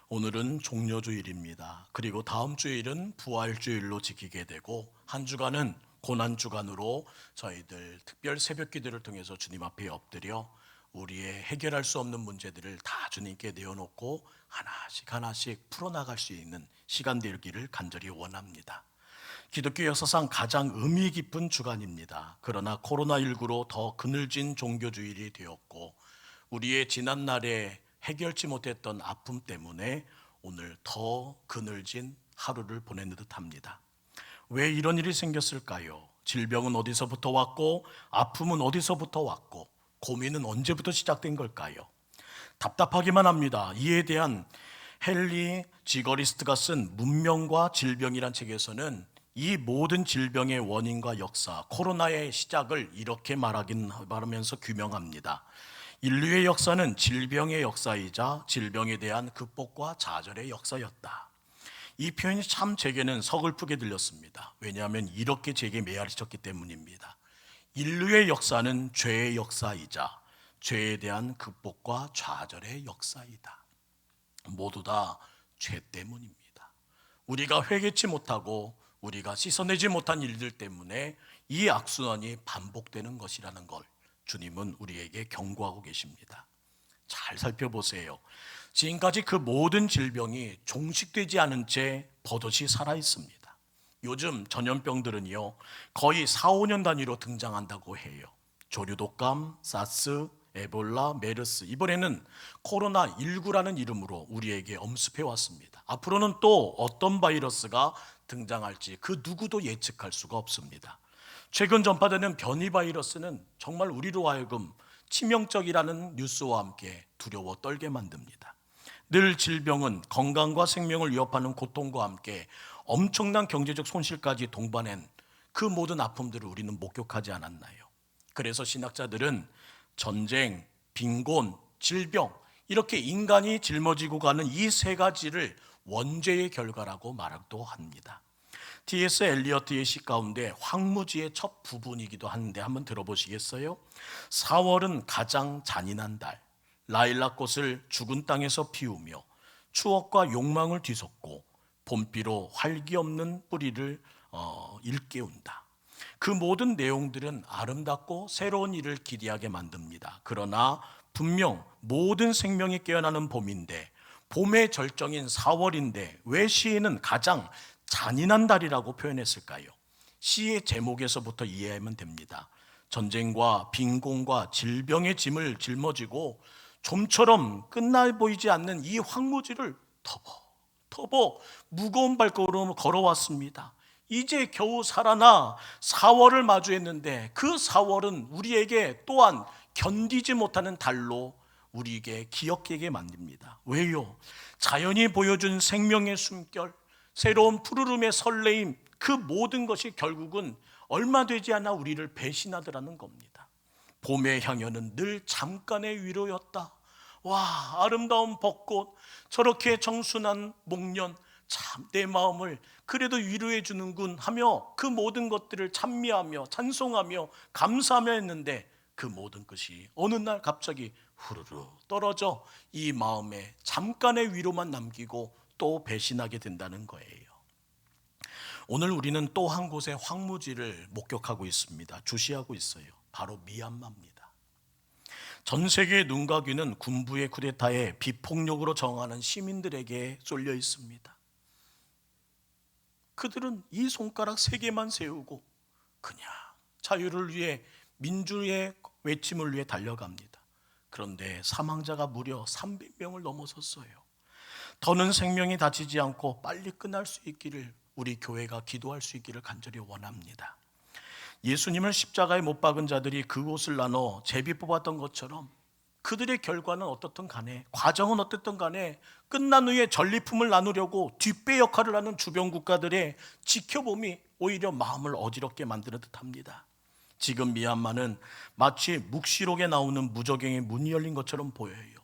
Speaker 5: 오늘은 종료주일입니다. 그리고 다음 주일은 부활주일로 지키게 되고 한 주간은 고난주간으로 저희들 특별 새벽 기도를 통해서 주님 앞에 엎드려 우리의 해결할 수 없는 문제들을 다 주님께 내어놓고 하나씩 풀어나갈 수 있는 시간 되기를 간절히 원합니다. 기독교 역사상 가장 의미 깊은 주간입니다. 그러나 코로나19로 더 그늘진 종교주일이 되었고 우리의 지난날의 해결치 못했던 아픔 때문에 오늘 더 그늘진 하루를 보내는 듯합니다. 왜 이런 일이 생겼을까요? 질병은 어디서부터 왔고 아픔은 어디서부터 왔고 고민은 언제부터 시작된 걸까요? 답답하기만 합니다. 이에 대한 헨리 지거리스트가 쓴 문명과 질병이란 책에서는 이 모든 질병의 원인과 역사, 코로나의 시작을 이렇게 말하면서 규명합니다. 인류의 역사는 질병의 역사이자 질병에 대한 극복과 좌절의 역사였다. 이 표현이 참 제게는 서글프게 들렸습니다. 왜냐하면 이렇게 제게 메아리쳤기 때문입니다. 인류의 역사는 죄의 역사이자 죄에 대한 극복과 좌절의 역사이다. 모두 다 죄 때문입니다. 우리가 회개치 못하고 우리가 씻어내지 못한 일들 때문에 이 악순환이 반복되는 것이라는 걸 주님은 우리에게 경고하고 계십니다. 잘 살펴보세요. 지금까지 그 모든 질병이 종식되지 않은 채 버젓이 살아 있습니다. 요즘 전염병들은요 거의 4, 5년 단위로 등장한다고 해요. 조류독감, 사스, 에볼라, 메르스, 이번에는 코로나19라는 이름으로 우리에게 엄습해 왔습니다. 앞으로는 또 어떤 바이러스가 등장할지 그 누구도 예측할 수가 없습니다. 최근 전파되는 변이 바이러스는 정말 우리로 하여금 치명적이라는 뉴스와 함께 두려워 떨게 만듭니다. 늘 질병은 건강과 생명을 위협하는 고통과 함께 엄청난 경제적 손실까지 동반한 그 모든 아픔들을 우리는 목격하지 않았나요? 그래서 신학자들은 전쟁, 빈곤, 질병, 이렇게 인간이 짊어지고 가는 이 세 가지를 원죄의 결과라고 말하기도 합니다. T.S. 엘리어트의 시 가운데 황무지의 첫 부분이기도 한데 한번 들어보시겠어요? 4월은 가장 잔인한 달, 라일락꽃을 죽은 땅에서 피우며 추억과 욕망을 뒤섞고 봄비로 활기 없는 뿌리를 일깨운다. 그 모든 내용들은 아름답고 새로운 일을 기대하게 만듭니다. 그러나 분명 모든 생명이 깨어나는 봄인데 봄의 절정인 4월인데 왜 시인은 가장 잔인한 달이라고 표현했을까요? 시의 제목에서부터 이해하면 됩니다. 전쟁과 빈곤과 질병의 짐을 짊어지고 좀처럼 끝나 보이지 않는 이 황무지를 터벅 무거운 발걸음으로 걸어왔습니다. 이제 겨우 살아나 4월을 마주했는데 그 4월은 우리에게 또한 견디지 못하는 달로 우리에게 기억하게 만듭니다. 왜요? 자연이 보여준 생명의 숨결, 새로운 푸르름의 설레임, 그 모든 것이 결국은 얼마 되지 않아 우리를 배신하더라는 겁니다. 봄의 향연은 늘 잠깐의 위로였다. 와, 아름다운 벚꽃, 저렇게 정순한 목련, 참 내 마음을 그래도 위로해 주는군 하며 그 모든 것들을 찬미하며 찬송하며 감사하며 했는데 그 모든 것이 어느 날 갑자기 후루루 떨어져 이 마음에 잠깐의 위로만 남기고 또 배신하게 된다는 거예요. 오늘 우리는 또 한 곳의 황무지를 목격하고 있습니다. 주시하고 있어요. 바로 미얀마입니다. 전 세계의 눈과 귀는 군부의 쿠데타에 비폭력으로 저항하는 시민들에게 쏠려 있습니다. 그들은 이 손가락 3개만 세우고 그냥 자유를 위해 민주의 외침을 위해 달려갑니다. 그런데 사망자가 무려 300명을 넘어섰어요. 더는 생명이 다치지 않고 빨리 끝날 수 있기를 우리 교회가 기도할 수 있기를 간절히 원합니다. 예수님을 십자가에 못 박은 자들이 그곳을 나눠 제비 뽑았던 것처럼 그들의 결과는 어떻든 간에, 과정은 어떻든 간에 끝난 후에 전리품을 나누려고 뒷배 역할을 하는 주변 국가들의 지켜봄이 오히려 마음을 어지럽게 만드는 듯합니다. 지금 미얀마는 마치 묵시록에 나오는 무저갱의 문이 열린 것처럼 보여요.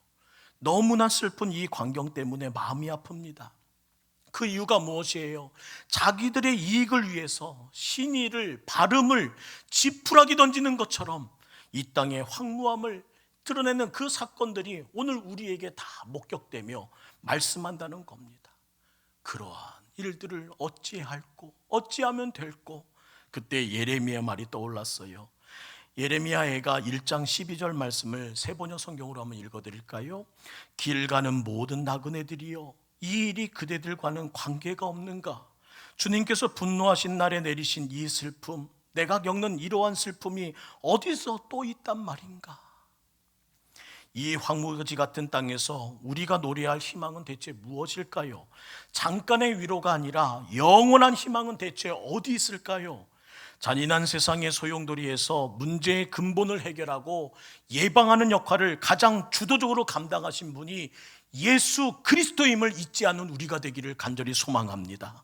Speaker 5: 너무나 슬픈 이 광경 때문에 마음이 아픕니다. 그 이유가 무엇이에요? 자기들의 이익을 위해서 신의를, 발음을 지푸라기 던지는 것처럼 이 땅의 황무함을 드러내는 그 사건들이 오늘 우리에게 다 목격되며 말씀한다는 겁니다. 그러한 일들을 어찌할꼬, 어찌하면 될꼬. 그때 예레미야 말이 떠올랐어요. 예레미야애가 1장 12절 말씀을 세번역 성경으로 한번 읽어드릴까요? 길 가는 모든 나그네들이여, 이 일이 그대들과는 관계가 없는가? 주님께서 분노하신 날에 내리신 이 슬픔, 내가 겪는 이러한 슬픔이 어디서 또 있단 말인가? 이 황무지 같은 땅에서 우리가 노래할 희망은 대체 무엇일까요? 잠깐의 위로가 아니라 영원한 희망은 대체 어디 있을까요? 잔인한 세상의 소용돌이에서 문제의 근본을 해결하고 예방하는 역할을 가장 주도적으로 감당하신 분이 예수 그리스도임을 잊지 않는 우리가 되기를 간절히 소망합니다.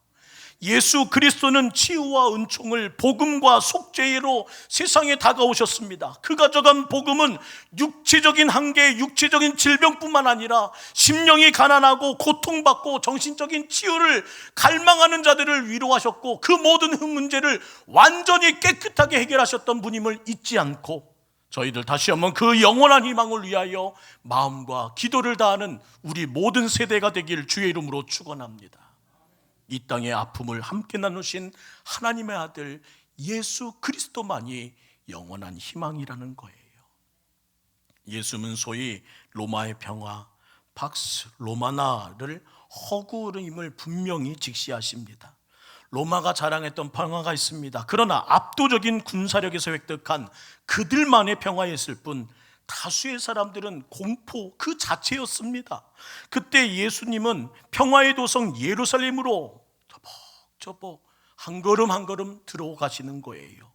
Speaker 5: 예수 그리스도는 치유와 은총을 복음과 속죄로 세상에 다가오셨습니다. 그가 전한 복음은 육체적인 한계, 육체적인 질병뿐만 아니라 심령이 가난하고 고통받고 정신적인 치유를 갈망하는 자들을 위로하셨고 그 모든 문제를 완전히 깨끗하게 해결하셨던 분임을 잊지 않고 저희들 다시 한번 그 영원한 희망을 위하여 마음과 기도를 다하는 우리 모든 세대가 되길 주의 이름으로 축원합니다. 이 땅의 아픔을 함께 나누신 하나님의 아들 예수 그리스도만이 영원한 희망이라는 거예요. 예수는 소위 로마의 평화, 팍스 로마나를 허구임을 분명히 직시하십니다. 로마가 자랑했던 평화가 있습니다. 그러나 압도적인 군사력에서 획득한 그들만의 평화였을 뿐 다수의 사람들은 공포 그 자체였습니다. 그때 예수님은 평화의 도성 예루살렘으로 저벅저벅 한 걸음 한 걸음 들어가시는 거예요.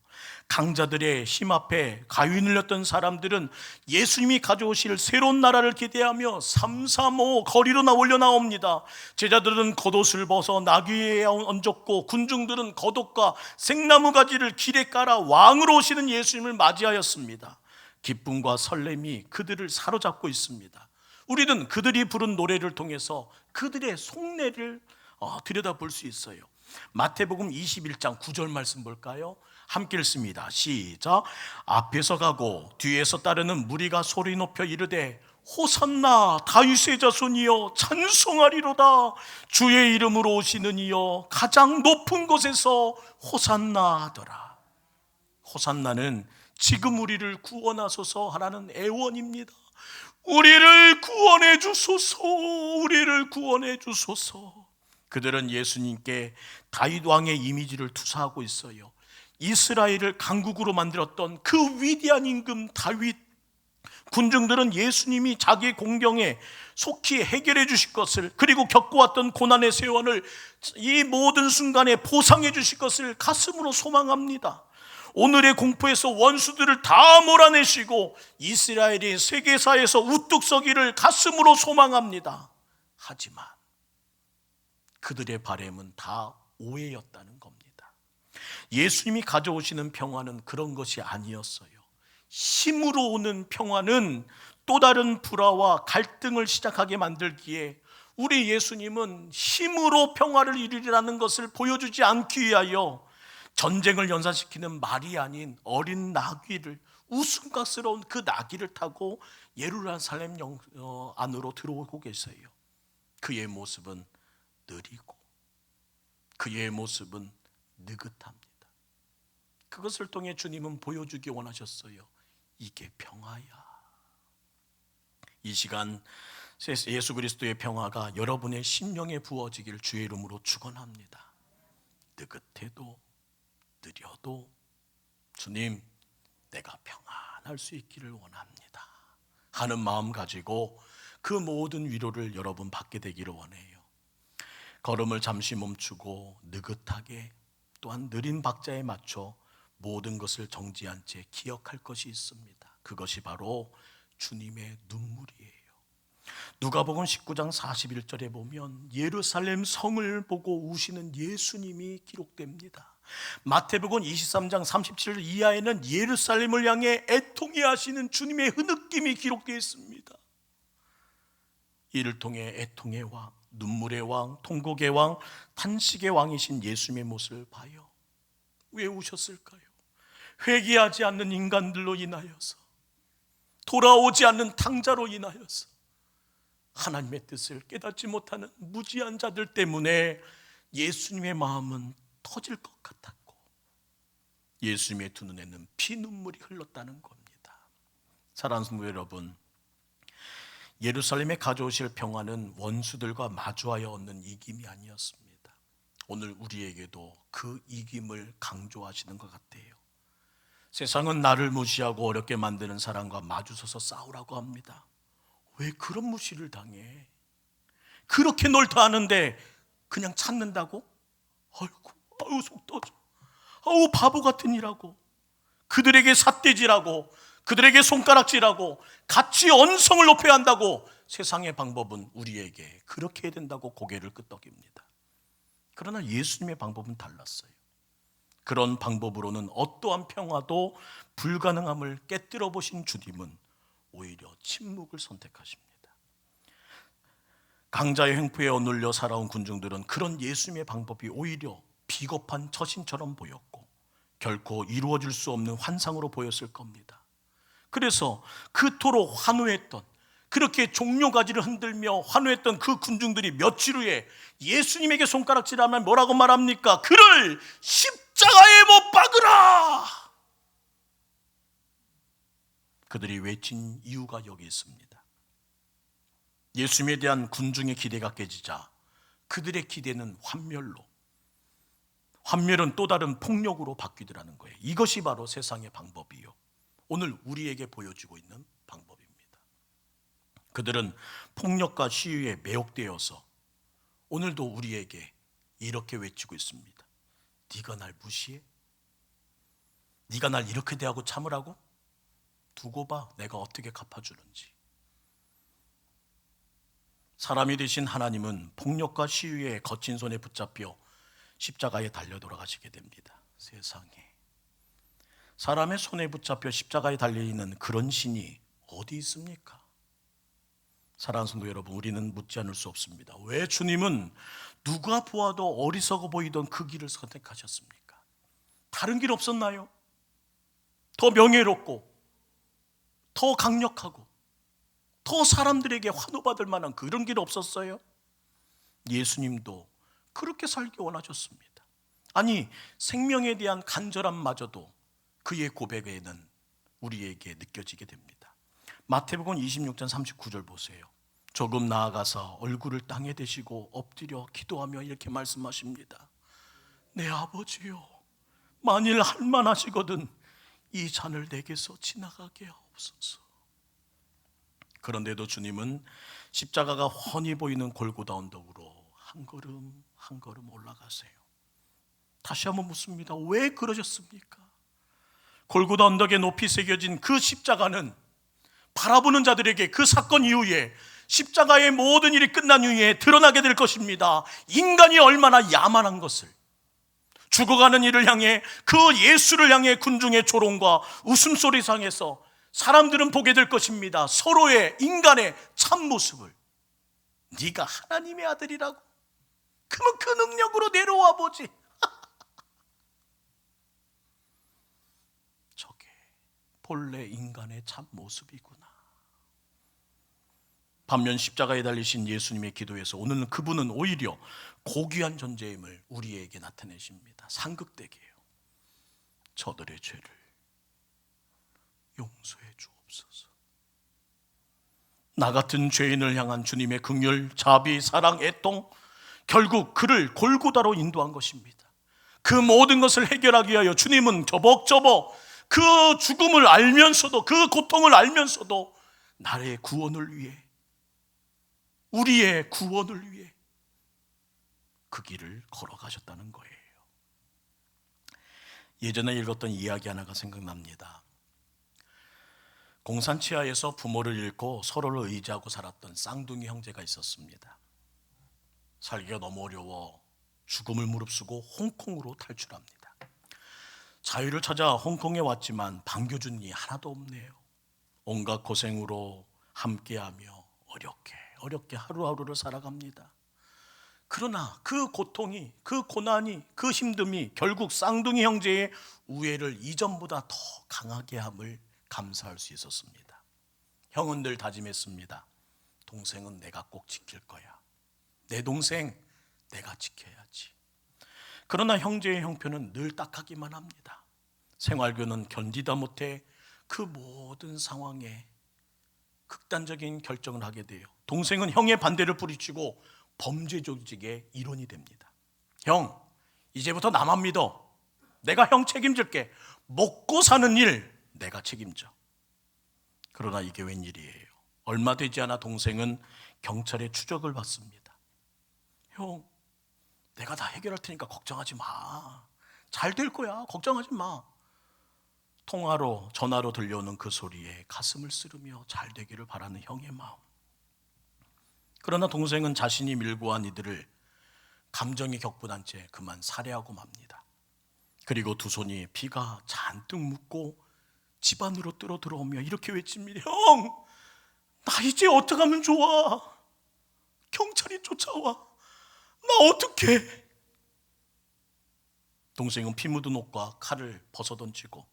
Speaker 5: 강자들의 힘 앞에 가위 눌렸던 사람들은 예수님이 가져오실 새로운 나라를 기대하며 삼삼오오 거리로 올려 나옵니다. 제자들은 겉옷을 벗어 나귀에 얹었고 군중들은 겉옷과 생나무 가지를 길에 깔아 왕으로 오시는 예수님을 맞이하였습니다. 기쁨과 설렘이 그들을 사로잡고 있습니다. 우리는 그들이 부른 노래를 통해서 그들의 속내를 들여다볼 수 있어요. 마태복음 21장 9절 말씀 볼까요? 함께 읽습니다. 시작. 앞에서 가고 뒤에서 따르는 무리가 소리 높여 이르되 호산나 다윗의 자손이여 찬송하리로다. 주의 이름으로 오시는 이여 가장 높은 곳에서 호산나 하더라. 호산나는 지금 우리를 구원하소서 하라는 애원입니다. 우리를 구원해 주소서, 우리를 구원해 주소서. 그들은 예수님께 다윗 왕의 이미지를 투사하고 있어요. 이스라엘을 강국으로 만들었던 그 위대한 임금 다윗. 군중들은 예수님이 자기 공경에 속히 해결해 주실 것을, 그리고 겪어왔던 고난의 세월을 이 모든 순간에 보상해 주실 것을 가슴으로 소망합니다. 오늘의 공포에서 원수들을 다 몰아내시고 이스라엘이 세계사에서 우뚝 서기를 가슴으로 소망합니다. 하지만 그들의 바람은 다 오해였다는 겁니다. 예수님이 가져오시는 평화는 그런 것이 아니었어요. 힘으로 오는 평화는 또 다른 불화와 갈등을 시작하게 만들기에 우리 예수님은 힘으로 평화를 이루리라는 것을 보여주지 않기 위하여 전쟁을 연상시키는 말이 아닌 어린 나귀를, 웃음가스러운 그 나귀를 타고 예루살렘 안으로 들어오고 계세요. 그의 모습은 느리고 그의 모습은 느긋합니다. 그것을 통해 주님은 보여주기 원하셨어요. 이게 평화야. 이 시간 예수 그리스도의 평화가 여러분의 심령에 부어지길 주의 이름으로 축원합니다. 느긋해도 느려도 주님, 내가 평안할 수 있기를 원합니다 하는 마음 가지고 그 모든 위로를 여러분 받게 되기를 원해요. 걸음을 잠시 멈추고 느긋하게, 또한 느린 박자에 맞춰 모든 것을 정지한 채 기억할 것이 있습니다. 그것이 바로 주님의 눈물이에요. 누가복음 19장 41절에 보면 예루살렘 성을 보고 우시는 예수님이 기록됩니다. 마태복음 23장 37절 이하에는 예루살렘을 향해 애통해 하시는 주님의 흐느낌이 기록되어 있습니다. 이를 통해 애통의 왕, 눈물의 왕, 통곡의 왕, 탄식의 왕이신 예수님의 모습을 봐요. 왜 우셨을까요? 회개하지 않는 인간들로 인하여서, 돌아오지 않는 탕자로 인하여서, 하나님의 뜻을 깨닫지 못하는 무지한 자들 때문에 예수님의 마음은 터질 것 같았고 예수님의 두 눈에는 피눈물이 흘렀다는 겁니다. 사랑하는 성도 여러분, 예루살렘에 가져오실 평화는 원수들과 마주하여 얻는 이김이 아니었습니다. 오늘 우리에게도 그 이김을 강조하시는 것 같아요. 세상은 나를 무시하고 어렵게 만드는 사람과 마주서서 싸우라고 합니다. 왜 그런 무시를 당해? 그렇게 널 다 아는데 그냥 찾는다고? 아이고, 아유 속 터져. 아우 바보 같은 이라고. 그들에게 삿대질하고 그들에게 손가락질하고 같이 언성을 높여야 한다고 세상의 방법은 우리에게 그렇게 해야 된다고 고개를 끄덕입니다. 그러나 예수님의 방법은 달랐어요. 그런 방법으로는 어떠한 평화도 불가능함을 깨뜨려 보신 주님은 오히려 침묵을 선택하십니다. 강자의 횡포에 억눌려 살아온 군중들은 그런 예수님의 방법이 오히려 비겁한 처신처럼 보였고 결코 이루어질 수 없는 환상으로 보였을 겁니다. 그래서 그토록 환호했던, 그렇게 종려가지를 흔들며 환호했던 그 군중들이 며칠 후에 예수님에게 손가락질하면 뭐라고 말합니까? 그를 십자가에 못 박으라! 그들이 외친 이유가 여기 있습니다. 예수님에 대한 군중의 기대가 깨지자 그들의 기대는 환멸은 또 다른 폭력으로 바뀌더라는 거예요. 이것이 바로 세상의 방법이요, 오늘 우리에게 보여지고 있는 방법입니다. 그들은 폭력과 시위에 매혹되어서 오늘도 우리에게 이렇게 외치고 있습니다. 네가 날 무시해? 네가 날 이렇게 대하고 참으라고? 두고 봐, 내가 어떻게 갚아주는지. 사람이 되신 하나님은 폭력과 시위에 거친 손에 붙잡혀 십자가에 달려 돌아가시게 됩니다. 세상에, 사람의 손에 붙잡혀 십자가에 달려있는 그런 신이 어디 있습니까? 사랑하는 성도 여러분, 우리는 묻지 않을 수 없습니다. 왜 주님은 누가 보아도 어리석어 보이던 그 길을 선택하셨습니까? 다른 길 없었나요? 더 명예롭고 더 강력하고 더 사람들에게 환호받을 만한 그런 길 없었어요? 예수님도 그렇게 살기 원하셨습니다. 아니, 생명에 대한 간절함마저도 그의 고백에는 우리에게 느껴지게 됩니다. 마태복음 26장 39절 보세요. 조금 나아가서 얼굴을 땅에 대시고 엎드려 기도하며 이렇게 말씀하십니다. 내 아버지요, 만일 할만하시거든 이 잔을 내게서 지나가게 하옵소서. 그런데도 주님은 십자가가 훤히 보이는 골고다 언덕으로 한 걸음 한 걸음 올라가세요. 다시 한번 묻습니다. 왜 그러셨습니까? 골고다 언덕에 높이 새겨진 그 십자가는 바라보는 자들에게 그 사건 이후에 십자가의 모든 일이 끝난 이후에 드러나게 될 것입니다. 인간이 얼마나 야만한 것을, 죽어가는 이를 향해, 그 예수를 향해 군중의 조롱과 웃음소리 상에서 사람들은 보게 될 것입니다. 서로의 인간의 참모습을. 네가 하나님의 아들이라고? 그러면 그 능력으로 내려와 보지. 저게 본래 인간의 참모습이구나. 반면 십자가에 달리신 예수님의 기도에서 오늘은 그분은 오히려 고귀한 존재임을 우리에게 나타내십니다. 상극되게요. 저들의 죄를 용서해 주옵소서. 나 같은 죄인을 향한 주님의 긍휼, 자비, 사랑, 애통, 결국 그를 골고다로 인도한 것입니다. 그 모든 것을 해결하기 위하여 주님은 저벅저벅 그 죽음을 알면서도, 그 고통을 알면서도 나의 구원을 위해, 우리의 구원을 위해 그 길을 걸어가셨다는 거예요. 예전에 읽었던 이야기 하나가 생각납니다. 공산 치하에서 부모를 잃고 서로를 의지하고 살았던 쌍둥이 형제가 있었습니다. 살기가 너무 어려워 죽음을 무릅쓰고 홍콩으로 탈출합니다. 자유를 찾아 홍콩에 왔지만 반겨준 이 하나도 없네요. 온갖 고생으로 함께하며 어렵게 하루하루를 살아갑니다. 그러나 그 고통이, 그 고난이, 그 힘듦이 결국 쌍둥이 형제의 우애를 이전보다 더 강하게 함을 감사할 수 있었습니다. 형은 늘 다짐했습니다. 동생은 내가 꼭 지킬 거야. 내 동생 내가 지켜야지. 그러나 형제의 형편은 늘 딱하기만 합니다. 생활교는 견디다 못해 그 모든 상황에 극단적인 결정을 하게 돼요. 동생은 형의 반대를 뿌리치고 범죄 조직의 일원이 됩니다. 형, 이제부터 나만 믿어. 내가 형 책임질게. 먹고 사는 일 내가 책임져. 그러나 이게 웬일이에요? 얼마 되지 않아 동생은 경찰의 추적을 받습니다. 형, 내가 다 해결할 테니까 걱정하지 마. 잘 될 거야. 걱정하지 마. 전화로 들려오는 그 소리에 가슴을 쓰르며 잘 되기를 바라는 형의 마음. 그러나 동생은 자신이 밀고 간 이들을 감정이 격분한 채 그만 살해하고 맙니다. 그리고 두 손이 피가 잔뜩 묻고 집 안으로 들어오며 이렇게 외칩니다. 형, 나 이제 어떡하면 좋아? 경찰이 쫓아와. 나 어떡해? 동생은 피 묻은 옷과 칼을 벗어던지고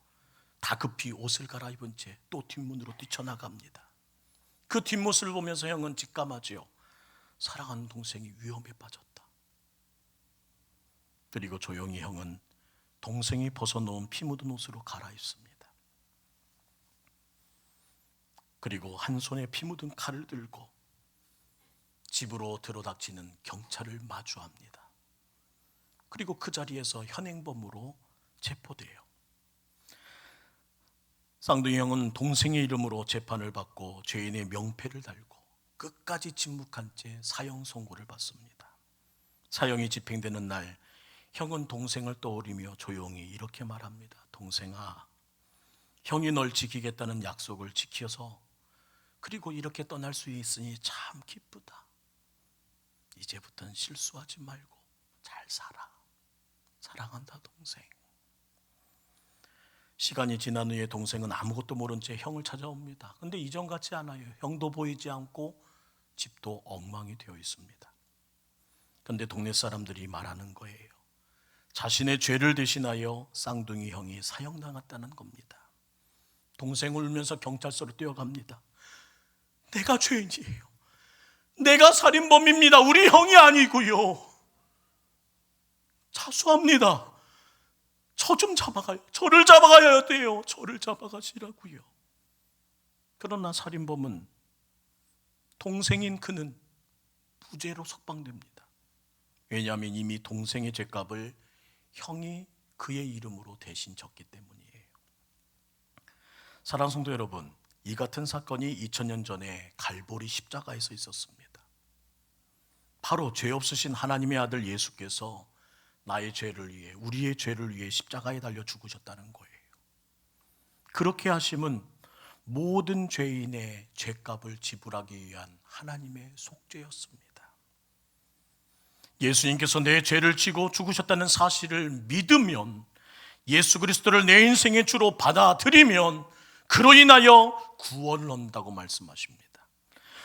Speaker 5: 다급히 옷을 갈아입은 채 또 뒷문으로 뛰쳐나갑니다. 그 뒷모습을 보면서 형은 직감하지요. 사랑하는 동생이 위험에 빠졌다. 그리고 조용히 형은 동생이 벗어놓은 피 묻은 옷으로 갈아입습니다. 그리고 한 손에 피 묻은 칼을 들고 집으로 들어닥치는 경찰을 마주합니다. 그리고 그 자리에서 현행범으로 체포돼요. 쌍둥이 형은 동생의 이름으로 재판을 받고 죄인의 명패를 달고 끝까지 침묵한 채 사형 선고를 받습니다. 사형이 집행되는 날 형은 동생을 떠올리며 조용히 이렇게 말합니다. 동생아, 형이 널 지키겠다는 약속을 지켜서 그리고 이렇게 떠날 수 있으니 참 기쁘다. 이제부터는 실수하지 말고 잘 살아. 사랑한다 동생. 시간이 지난 후에 동생은 아무것도 모른 채 형을 찾아옵니다. 근데 이전 같지 않아요. 형도 보이지 않고 집도 엉망이 되어 있습니다. 근데 동네 사람들이 말하는 거예요. 자신의 죄를 대신하여 쌍둥이 형이 사형당했다는 겁니다. 동생 울면서 경찰서로 뛰어갑니다. 내가 죄인이에요. 내가 살인범입니다. 우리 형이 아니고요. 자수합니다. 저 좀 잡아가요. 저를 잡아가야 돼요. 저를 잡아가시라고요. 그러나 살인범은 동생인 그는 무죄로 석방됩니다. 왜냐하면 이미 동생의 죄값을 형이 그의 이름으로 대신 졌기 때문이에요. 사랑하는 성도 여러분, 이 같은 사건이 2000년 전에 갈보리 십자가에서 있었습니다. 바로 죄 없으신 하나님의 아들 예수께서 나의 죄를 위해, 우리의 죄를 위해 십자가에 달려 죽으셨다는 거예요. 그렇게 하심은 모든 죄인의 죄값을 지불하기 위한 하나님의 속죄였습니다. 예수님께서 내 죄를 지고 죽으셨다는 사실을 믿으면, 예수 그리스도를 내 인생의 주로 받아들이면 그로 인하여 구원을 얻는다고 말씀하십니다.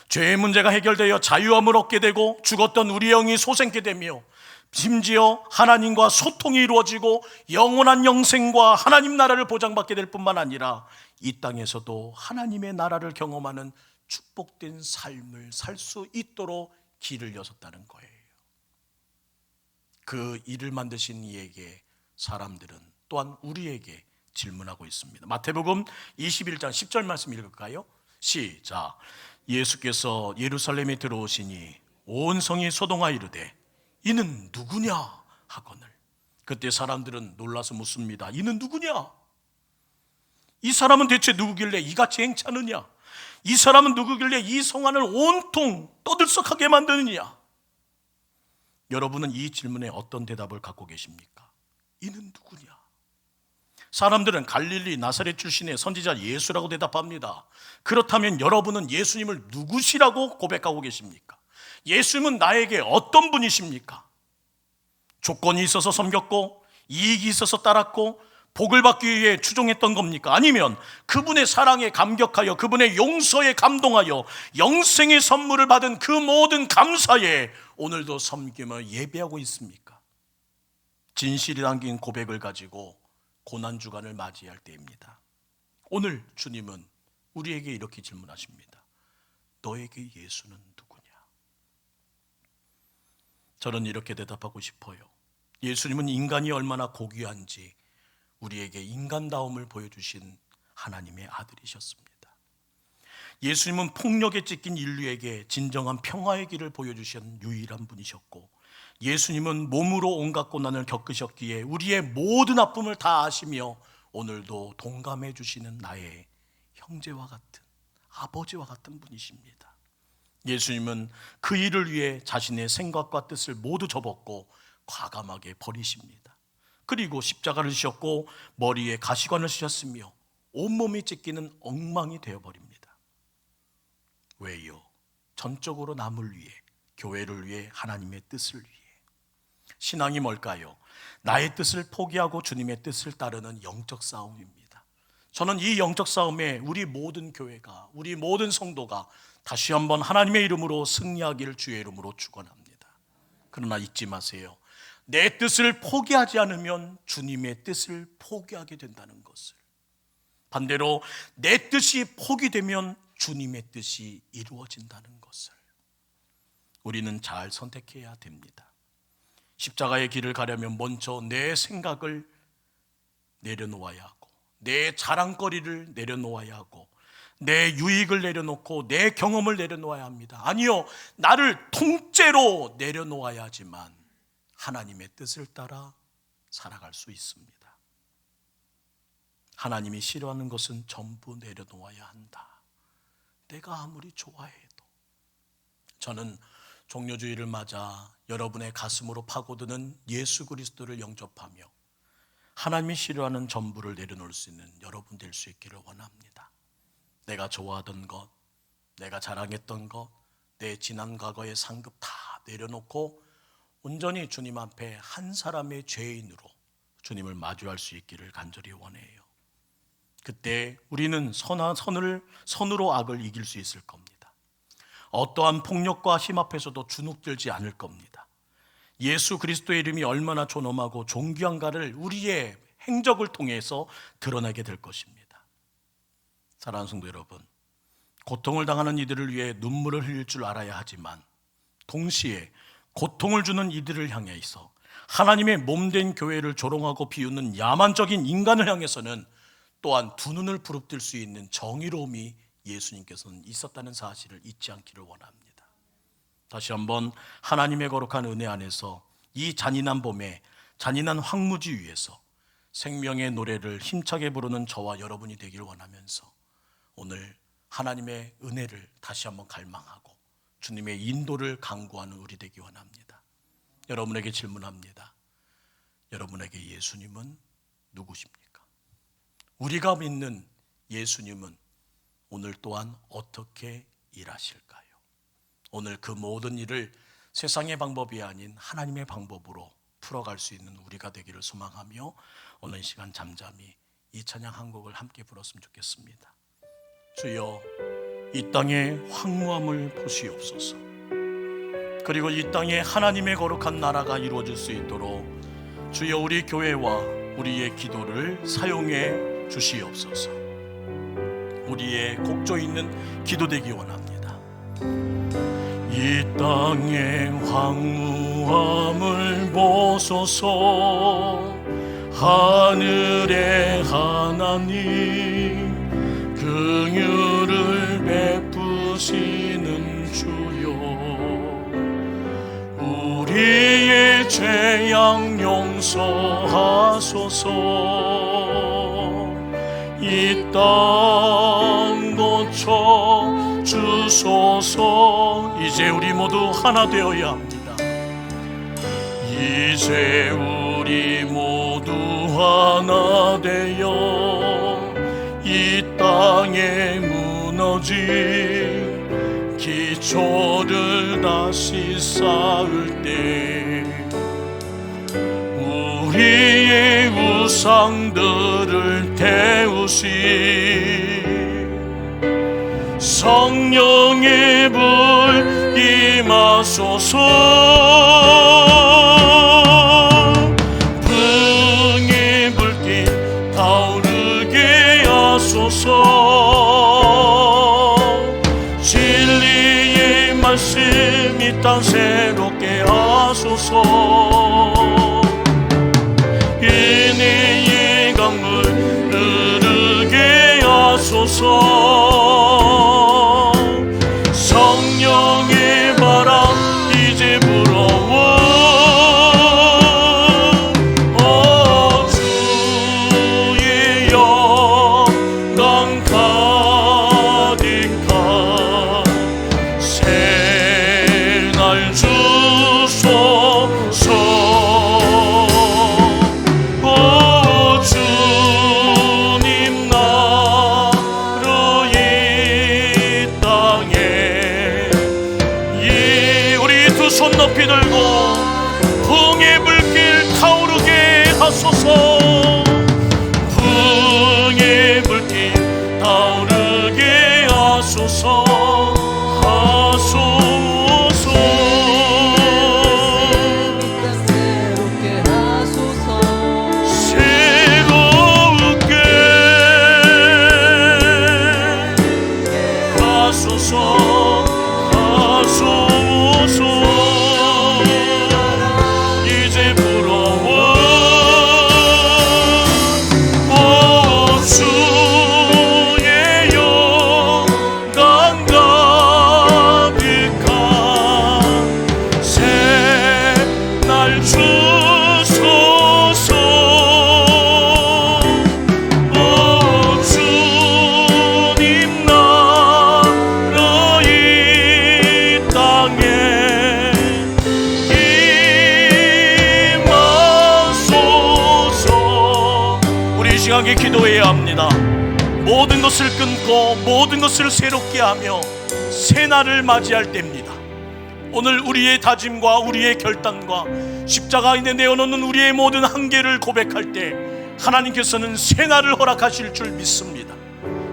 Speaker 5: 죄의 문제가 해결되어 자유함을 얻게 되고 죽었던 우리 영이 소생케 되며 심지어 하나님과 소통이 이루어지고 영원한 영생과 하나님 나라를 보장받게 될 뿐만 아니라 이 땅에서도 하나님의 나라를 경험하는 축복된 삶을 살 수 있도록 길을 여셨다는 거예요. 그 일을 만드신 이에게 사람들은 또한 우리에게 질문하고 있습니다. 마태복음 21장 10절 말씀 읽을까요? 시작. 예수께서 예루살렘에 들어오시니 온 성이 소동하 이르되 이는 누구냐 하거늘. 그때 사람들은 놀라서 묻습니다. 이는 누구냐? 이 사람은 대체 누구길래 이같이 행차느냐? 이 사람은 누구길래 이 성안을 온통 떠들썩하게 만드느냐? 여러분은 이 질문에 어떤 대답을 갖고 계십니까? 이는 누구냐? 사람들은 갈릴리 나사렛 출신의 선지자 예수라고 대답합니다. 그렇다면 여러분은 예수님을 누구시라고 고백하고 계십니까? 예수님은 나에게 어떤 분이십니까? 조건이 있어서 섬겼고 이익이 있어서 따랐고 복을 받기 위해 추종했던 겁니까? 아니면 그분의 사랑에 감격하여 그분의 용서에 감동하여 영생의 선물을 받은 그 모든 감사에 오늘도 섬기며 예배하고 있습니까? 진실이 담긴 고백을 가지고 고난주간을 맞이할 때입니다. 오늘 주님은 우리에게 이렇게 질문하십니다. 너에게 예수는 누구냐? 저는 이렇게 대답하고 싶어요. 예수님은 인간이 얼마나 고귀한지 우리에게 인간다움을 보여주신 하나님의 아들이셨습니다. 예수님은 폭력에 찢긴 인류에게 진정한 평화의 길을 보여주신 유일한 분이셨고, 예수님은 몸으로 온갖 고난을 겪으셨기에 우리의 모든 아픔을 다 아시며 오늘도 동감해 주시는 나의 형제와 같은 아버지와 같은 분이십니다. 예수님은 그 일을 위해 자신의 생각과 뜻을 모두 접었고 과감하게 버리십니다. 그리고 십자가를 지셨고 머리에 가시관을 쓰셨으며 온몸이 찢기는 엉망이 되어버립니다. 왜요? 전적으로 남을 위해, 교회를 위해, 하나님의 뜻을 위해. 신앙이 뭘까요? 나의 뜻을 포기하고 주님의 뜻을 따르는 영적 싸움입니다. 저는 이 영적 싸움에 우리 모든 교회가, 우리 모든 성도가 다시 한번 하나님의 이름으로 승리하기를 주의 이름으로 축원합니다. 그러나 잊지 마세요. 내 뜻을 포기하지 않으면 주님의 뜻을 포기하게 된다는 것을. 반대로 내 뜻이 포기되면 주님의 뜻이 이루어진다는 것을 우리는 잘 선택해야 됩니다. 십자가의 길을 가려면 먼저 내 생각을 내려놓아야 하고, 내 자랑거리를 내려놓아야 하고, 내 유익을 내려놓고 내 경험을 내려놓아야 합니다. 아니요, 나를 통째로 내려놓아야 하지만 하나님의 뜻을 따라 살아갈 수 있습니다. 하나님이 싫어하는 것은 전부 내려놓아야 한다. 내가 아무리 좋아해도. 저는 종료주의를 맞아 여러분의 가슴으로 파고드는 예수 그리스도를 영접하며 하나님이 싫어하는 전부를 내려놓을 수 있는 여러분 될 수 있기를 원합니다. 내가 좋아하던 것, 내가 자랑했던 것, 내 지난 과거의 상급 다 내려놓고 온전히 주님 앞에 한 사람의 죄인으로 주님을 마주할 수 있기를 간절히 원해요. 그때 우리는 선으로 악을 이길 수 있을 겁니다. 어떠한 폭력과 힘 앞에서도 주눅들지 않을 겁니다. 예수 그리스도의 이름이 얼마나 존엄하고 존귀한가를 우리의 행적을 통해서 드러내게 될 것입니다. 사랑하는 성도 여러분, 고통을 당하는 이들을 위해 눈물을 흘릴 줄 알아야 하지만 동시에 고통을 주는 이들을 향해서 하나님의 몸된 교회를 조롱하고 비웃는 야만적인 인간을 향해서는 또한 두 눈을 부릅뜰 수 있는 정의로움이 예수님께서는 있었다는 사실을 잊지 않기를 원합니다. 다시 한번 하나님의 거룩한 은혜 안에서 이 잔인한 봄에 잔인한 황무지 위에서 생명의 노래를 힘차게 부르는 저와 여러분이 되길 원하면서 오늘 하나님의 은혜를 다시 한번 갈망하고 주님의 인도를 간구하는 우리 되기 원합니다. 여러분에게 질문합니다. 여러분에게 예수님은 누구십니까? 우리가 믿는 예수님은 오늘 또한 어떻게 일하실까요? 오늘 그 모든 일을 세상의 방법이 아닌 하나님의 방법으로 풀어갈 수 있는 우리가 되기를 소망하며 오늘 이 시간 잠잠히 이 찬양 한 곡을 함께 불렀으면 좋겠습니다. 주여, 이 땅의 황무함을 보시옵소서. 그리고 이 땅에 하나님의 거룩한 나라가 이루어질 수 있도록 주여 우리 교회와 우리의 기도를 사용해 주시옵소서. 우리의 곡조 있는 기도되기 원합니다. 이 땅의 황무함을 보소서. 하늘의 하나님 긍휼을 베푸시는 주여, 우리의 죄악 용서하소서. 이 땅 고쳐 주소서. 이제 우리 모두 하나 되어야 합니다. 이제 우리 모두 하나 되어 이 땅에 무너진 기초를 다시 쌓을 때 우리의 우상들을 태우시 성령의 불 임하소서. 풍의 불길 타오르게 하소서. 진리의 말씀 이 땅 새롭게 하소서. 은혜의 강물 흐르게 하소서. 성령의 바람 이제 불어워. 주의 영광 가득한 하소서. 풍의 불길 타오르게 하소서. 하소서.
Speaker 4: 새롭게 하소서.
Speaker 5: 새롭게 하소서. 하소서. 이제 불어온 주의 영광 가득한 새날 주소서. 오 주님 나라 이 땅에 임하소서. 우리 이 시간에 기도해야 합니다. 모든 것을 끊고 모든 것을 새롭게 하며 새날을 맞이할 때입니다. 오늘 우리의 다짐과 우리의 결단과 십자가에 내어놓는 우리의 모든 한계를 고백할 때 하나님께서는 새날을 허락하실 줄 믿습니다.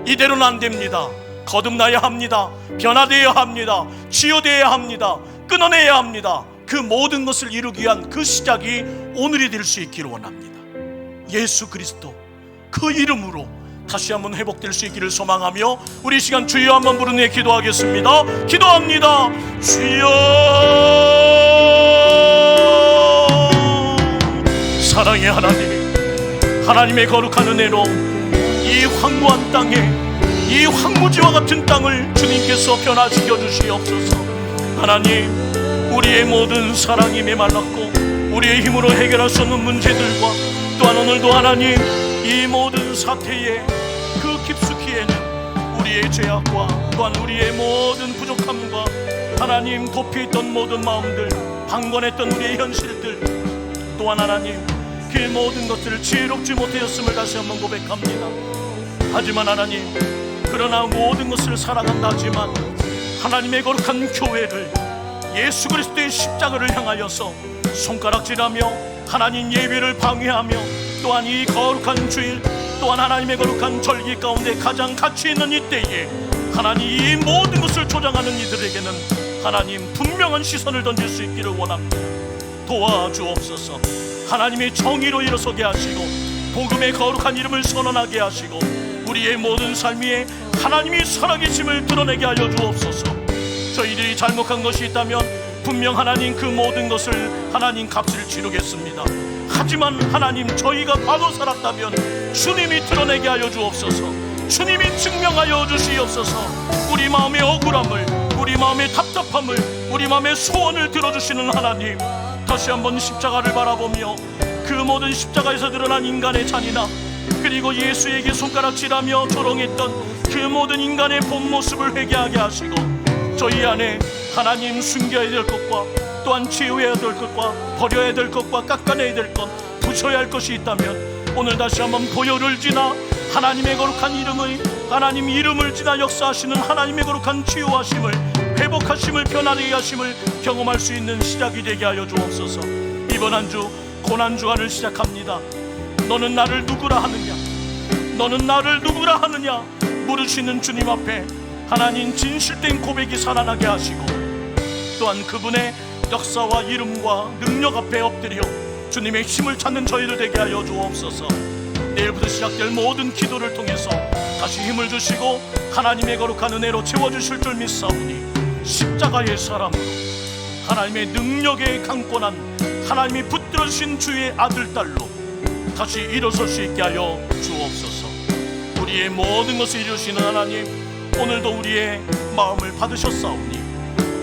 Speaker 5: 이대로는 안 됩니다. 거듭나야 합니다. 변화되어야 합니다. 치유되어야 합니다. 끊어내야 합니다. 그 모든 것을 이루기 위한 그 시작이 오늘이 될 수 있기를 원합니다. 예수 그리스도 그 이름으로 다시 한번 회복될 수 있기를 소망하며 우리 이 시간 주여 한번 부르는 기도하겠습니다. 기도합니다. 주여. 사랑의 하나님, 하나님의 거룩한 은혜로 이 황무한 땅에, 이 황무지와 같은 땅을 주님께서 변화시켜 주시옵소서. 하나님, 우리의 모든 사랑이 메말랐고 우리의 힘으로 해결할 수 없는 문제들과 또한 오늘도 하나님 이 모든 사태에 그 깊숙이에는 우리의 죄악과 또한 우리의 모든 부족함과 하나님 도피했던 모든 마음들, 방관했던 우리의 현실들, 또한 하나님 그 모든 것들을 지혜롭지 못하였음을 다시 한번 고백합니다. 하지만 하나님, 그러나 모든 것을 살아간다 하지만 하나님의 거룩한 교회를 예수 그리스도의 십자가를 향하여서 손가락질하며 하나님 예배를 방해하며 또한 이 거룩한 주일, 또한 하나님의 거룩한 절기 가운데 가장 가치 있는 이때에 하나님 이 모든 것을 조장하는 이들에게는 하나님 분명한 시선을 던질 수 있기를 원합니다. 도와주옵소서. 하나님의 정의로 일어서게 하시고 복음의 거룩한 이름을 선언하게 하시고 우리의 모든 삶 위에 하나님이 살아계심을 드러내게 하여 주옵소서. 저희들이 잘못한 것이 있다면 분명 하나님 그 모든 것을 하나님 값을 치르겠습니다. 하지만 하나님 저희가 바로 살았다면 주님이 드러내게 하여 주옵소서. 주님이 증명하여 주시옵소서. 우리 마음의 억울함을, 우리 마음의 답답함을, 우리 마음의 소원을 들어주시는 하나님, 다시 한번 십자가를 바라보며 그 모든 십자가에서 드러난 인간의 잔인함, 그리고 예수에게 손가락질하며 조롱했던 그 모든 인간의 본 모습을 회개하게 하시고 저희 안에 하나님 숨겨야 될 것과 또한 치유해야 될 것과 버려야 될 것과 깎아내야 될 것, 부셔야 할 것이 있다면 오늘 다시 한번 보혈을 지나 하나님의 거룩한 이름의 하나님 이름을 지나 역사하시는 하나님의 거룩한 치유하심을, 회복하심을, 변화되게 하심을 경험할 수 있는 시작이 되게 하여 주옵소서. 이번 한 주 고난주간을 시작합니다. 너는 나를 누구라 하느냐, 너는 나를 누구라 하느냐 물으시는 주님 앞에 하나님 진실된 고백이 살아나게 하시고 또한 그분의 역사와 이름과 능력 앞에 엎드려 주님의 힘을 찾는 저희들 되게 하여 주옵소서. 내일부터 시작될 모든 기도를 통해서 다시 힘을 주시고 하나님의 거룩한 은혜로 채워주실 줄 믿사오니 십자가의 사람으로 하나님의 능력에 강권한 하나님이 붙들어주신 주의 아들 딸로 다시 일어설 수 있게 하여 주옵소서. 우리의 모든 것을 이루시는 하나님, 오늘도 우리의 마음을 받으셨사오니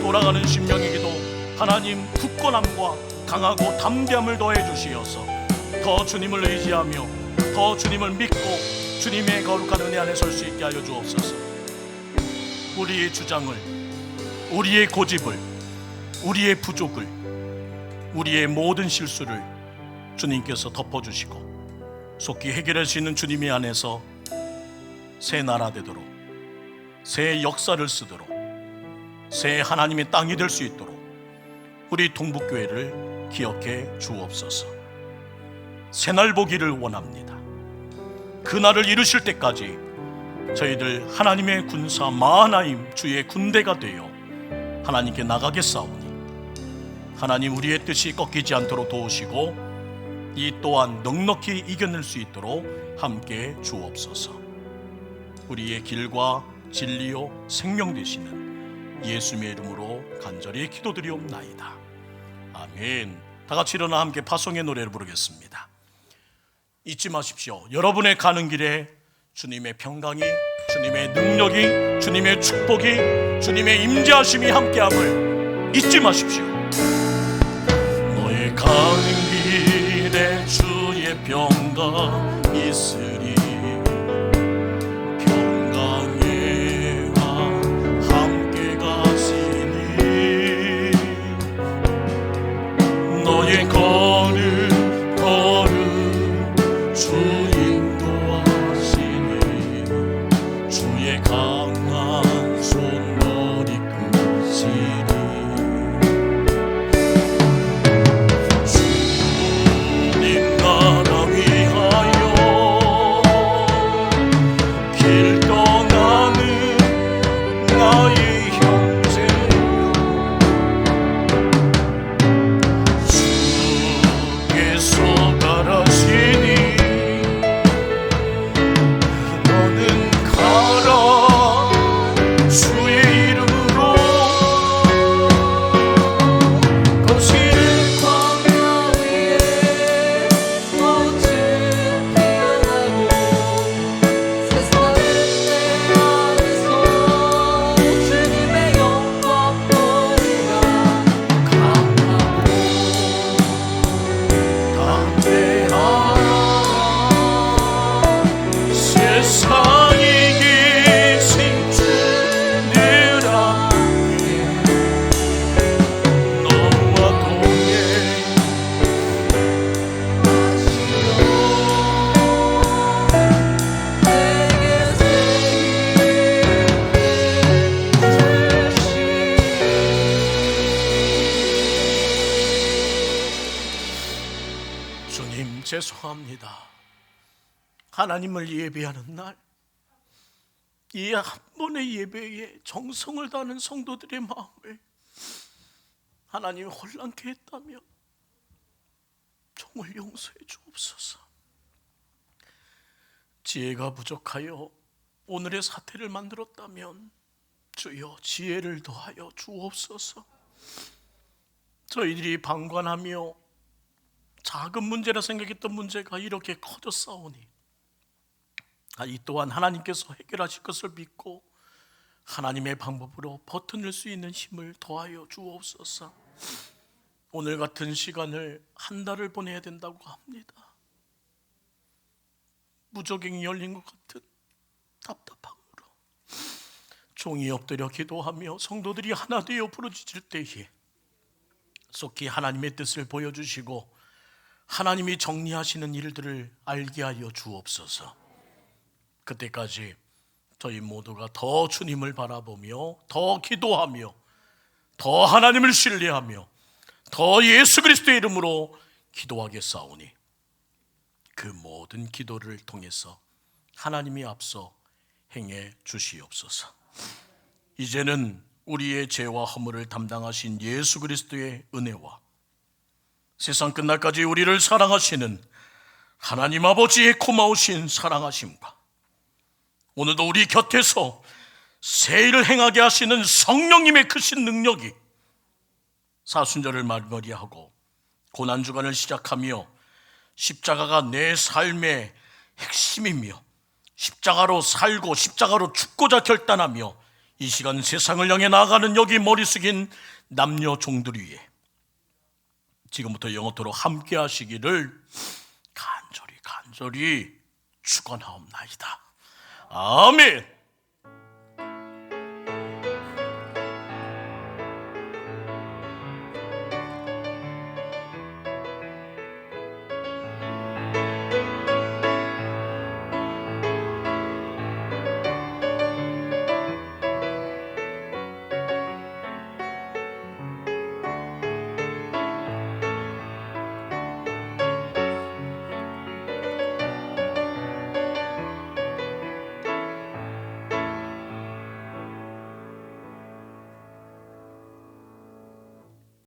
Speaker 5: 돌아가는 심령의 기도 하나님 굳건함과 강하고 담대함을 더해 주시어서 더 주님을 의지하며 더 주님을 믿고 주님의 거룩한 은혜 안에 설 수 있게 하여 주옵소서. 우리의 주장을, 우리의 고집을, 우리의 부족을, 우리의 모든 실수를 주님께서 덮어주시고 속히 해결할 수 있는 주님의 안에서 새 나라 되도록, 새 역사를 쓰도록, 새 하나님의 땅이 될 수 있도록 우리 동북교회를 기억해 주옵소서. 새날 보기를 원합니다. 그날을 이루실 때까지 저희들 하나님의 군사 마하나임 주의 군대가 되어 하나님께 나가겠사오니 하나님 우리의 뜻이 꺾이지 않도록 도우시고 이 또한 넉넉히 이겨낼 수 있도록 함께 주옵소서. 우리의 길과 진리요 생명 되시는 예수님의 이름으로 간절히 기도드리옵나이다. 아멘. 다 같이 일어나 함께 파송의 노래를 부르겠습니다. 잊지 마십시오. 여러분의 가는 길에 주님의 평강이, 주님의 능력이, 주님의 축복이, 주님의 임재하심이 함께함을 잊지 마십시오. 너의 가는 길에 주의 평강 있으리. 평강의 왕 함께 가시니 너의 걸음 주 인도하시니 주의 강한 손 머리 끄시니 주님 나라 위하여 길 떠나는 나의 형제여 주께서 가라시니 너는 가라 주의 이름으로 거칠은
Speaker 4: 광야 위에 꽃을 피어나고 세상을 내 안에서 주님의 영광 보리라. 강하고
Speaker 5: 담대하라 세상이 계신 주들 함께 너와 동행 주님 죄송합니다. 하나님을 예배하는 날 이 한 번의 예배에 정성을 다하는 성도들의 마음을 하나님 혼란케 했다면 종을 용서해 주옵소서. 지혜가 부족하여 오늘의 사태를 만들었다면 주여 지혜를 더하여 주옵소서. 저희들이 방관하며 작은 문제라 생각했던 문제가 이렇게 커졌사오니 이 또한 하나님께서 해결하실 것을 믿고 하나님의 방법으로 버텨낼 수 있는 힘을 더하여 주옵소서. 오늘 같은 시간을 한 달을 보내야 된다고 합니다. 무적행이 열린 것 같은 답답함으로 종이 엎드려 기도하며 성도들이 하나 되어 부르짖을 때에 속히 하나님의 뜻을 보여주시고 하나님이 정리하시는 일들을 알게 하여 주옵소서. 그때까지 저희 모두가 더 주님을 바라보며 더 기도하며 더 하나님을 신뢰하며 더 예수 그리스도의 이름으로 기도하겠사오니 그 모든 기도를 통해서 하나님이 앞서 행해 주시옵소서. 이제는 우리의 죄와 허물을 담당하신 예수 그리스도의 은혜와 세상 끝날까지 우리를 사랑하시는 하나님 아버지의 고마우신 사랑하심과 오늘도 우리 곁에서 새 일을 행하게 하시는 성령님의 크신 능력이 사순절을 말머리하고 고난주간을 시작하며 십자가가 내 삶의 핵심이며 십자가로 살고 십자가로 죽고자 결단하며 이 시간 세상을 향해 나아가는 여기 머리 숙인 남녀 종들 위에 지금부터 영원토록 함께 하시기를 간절히 축원하옵나이다. 아멘.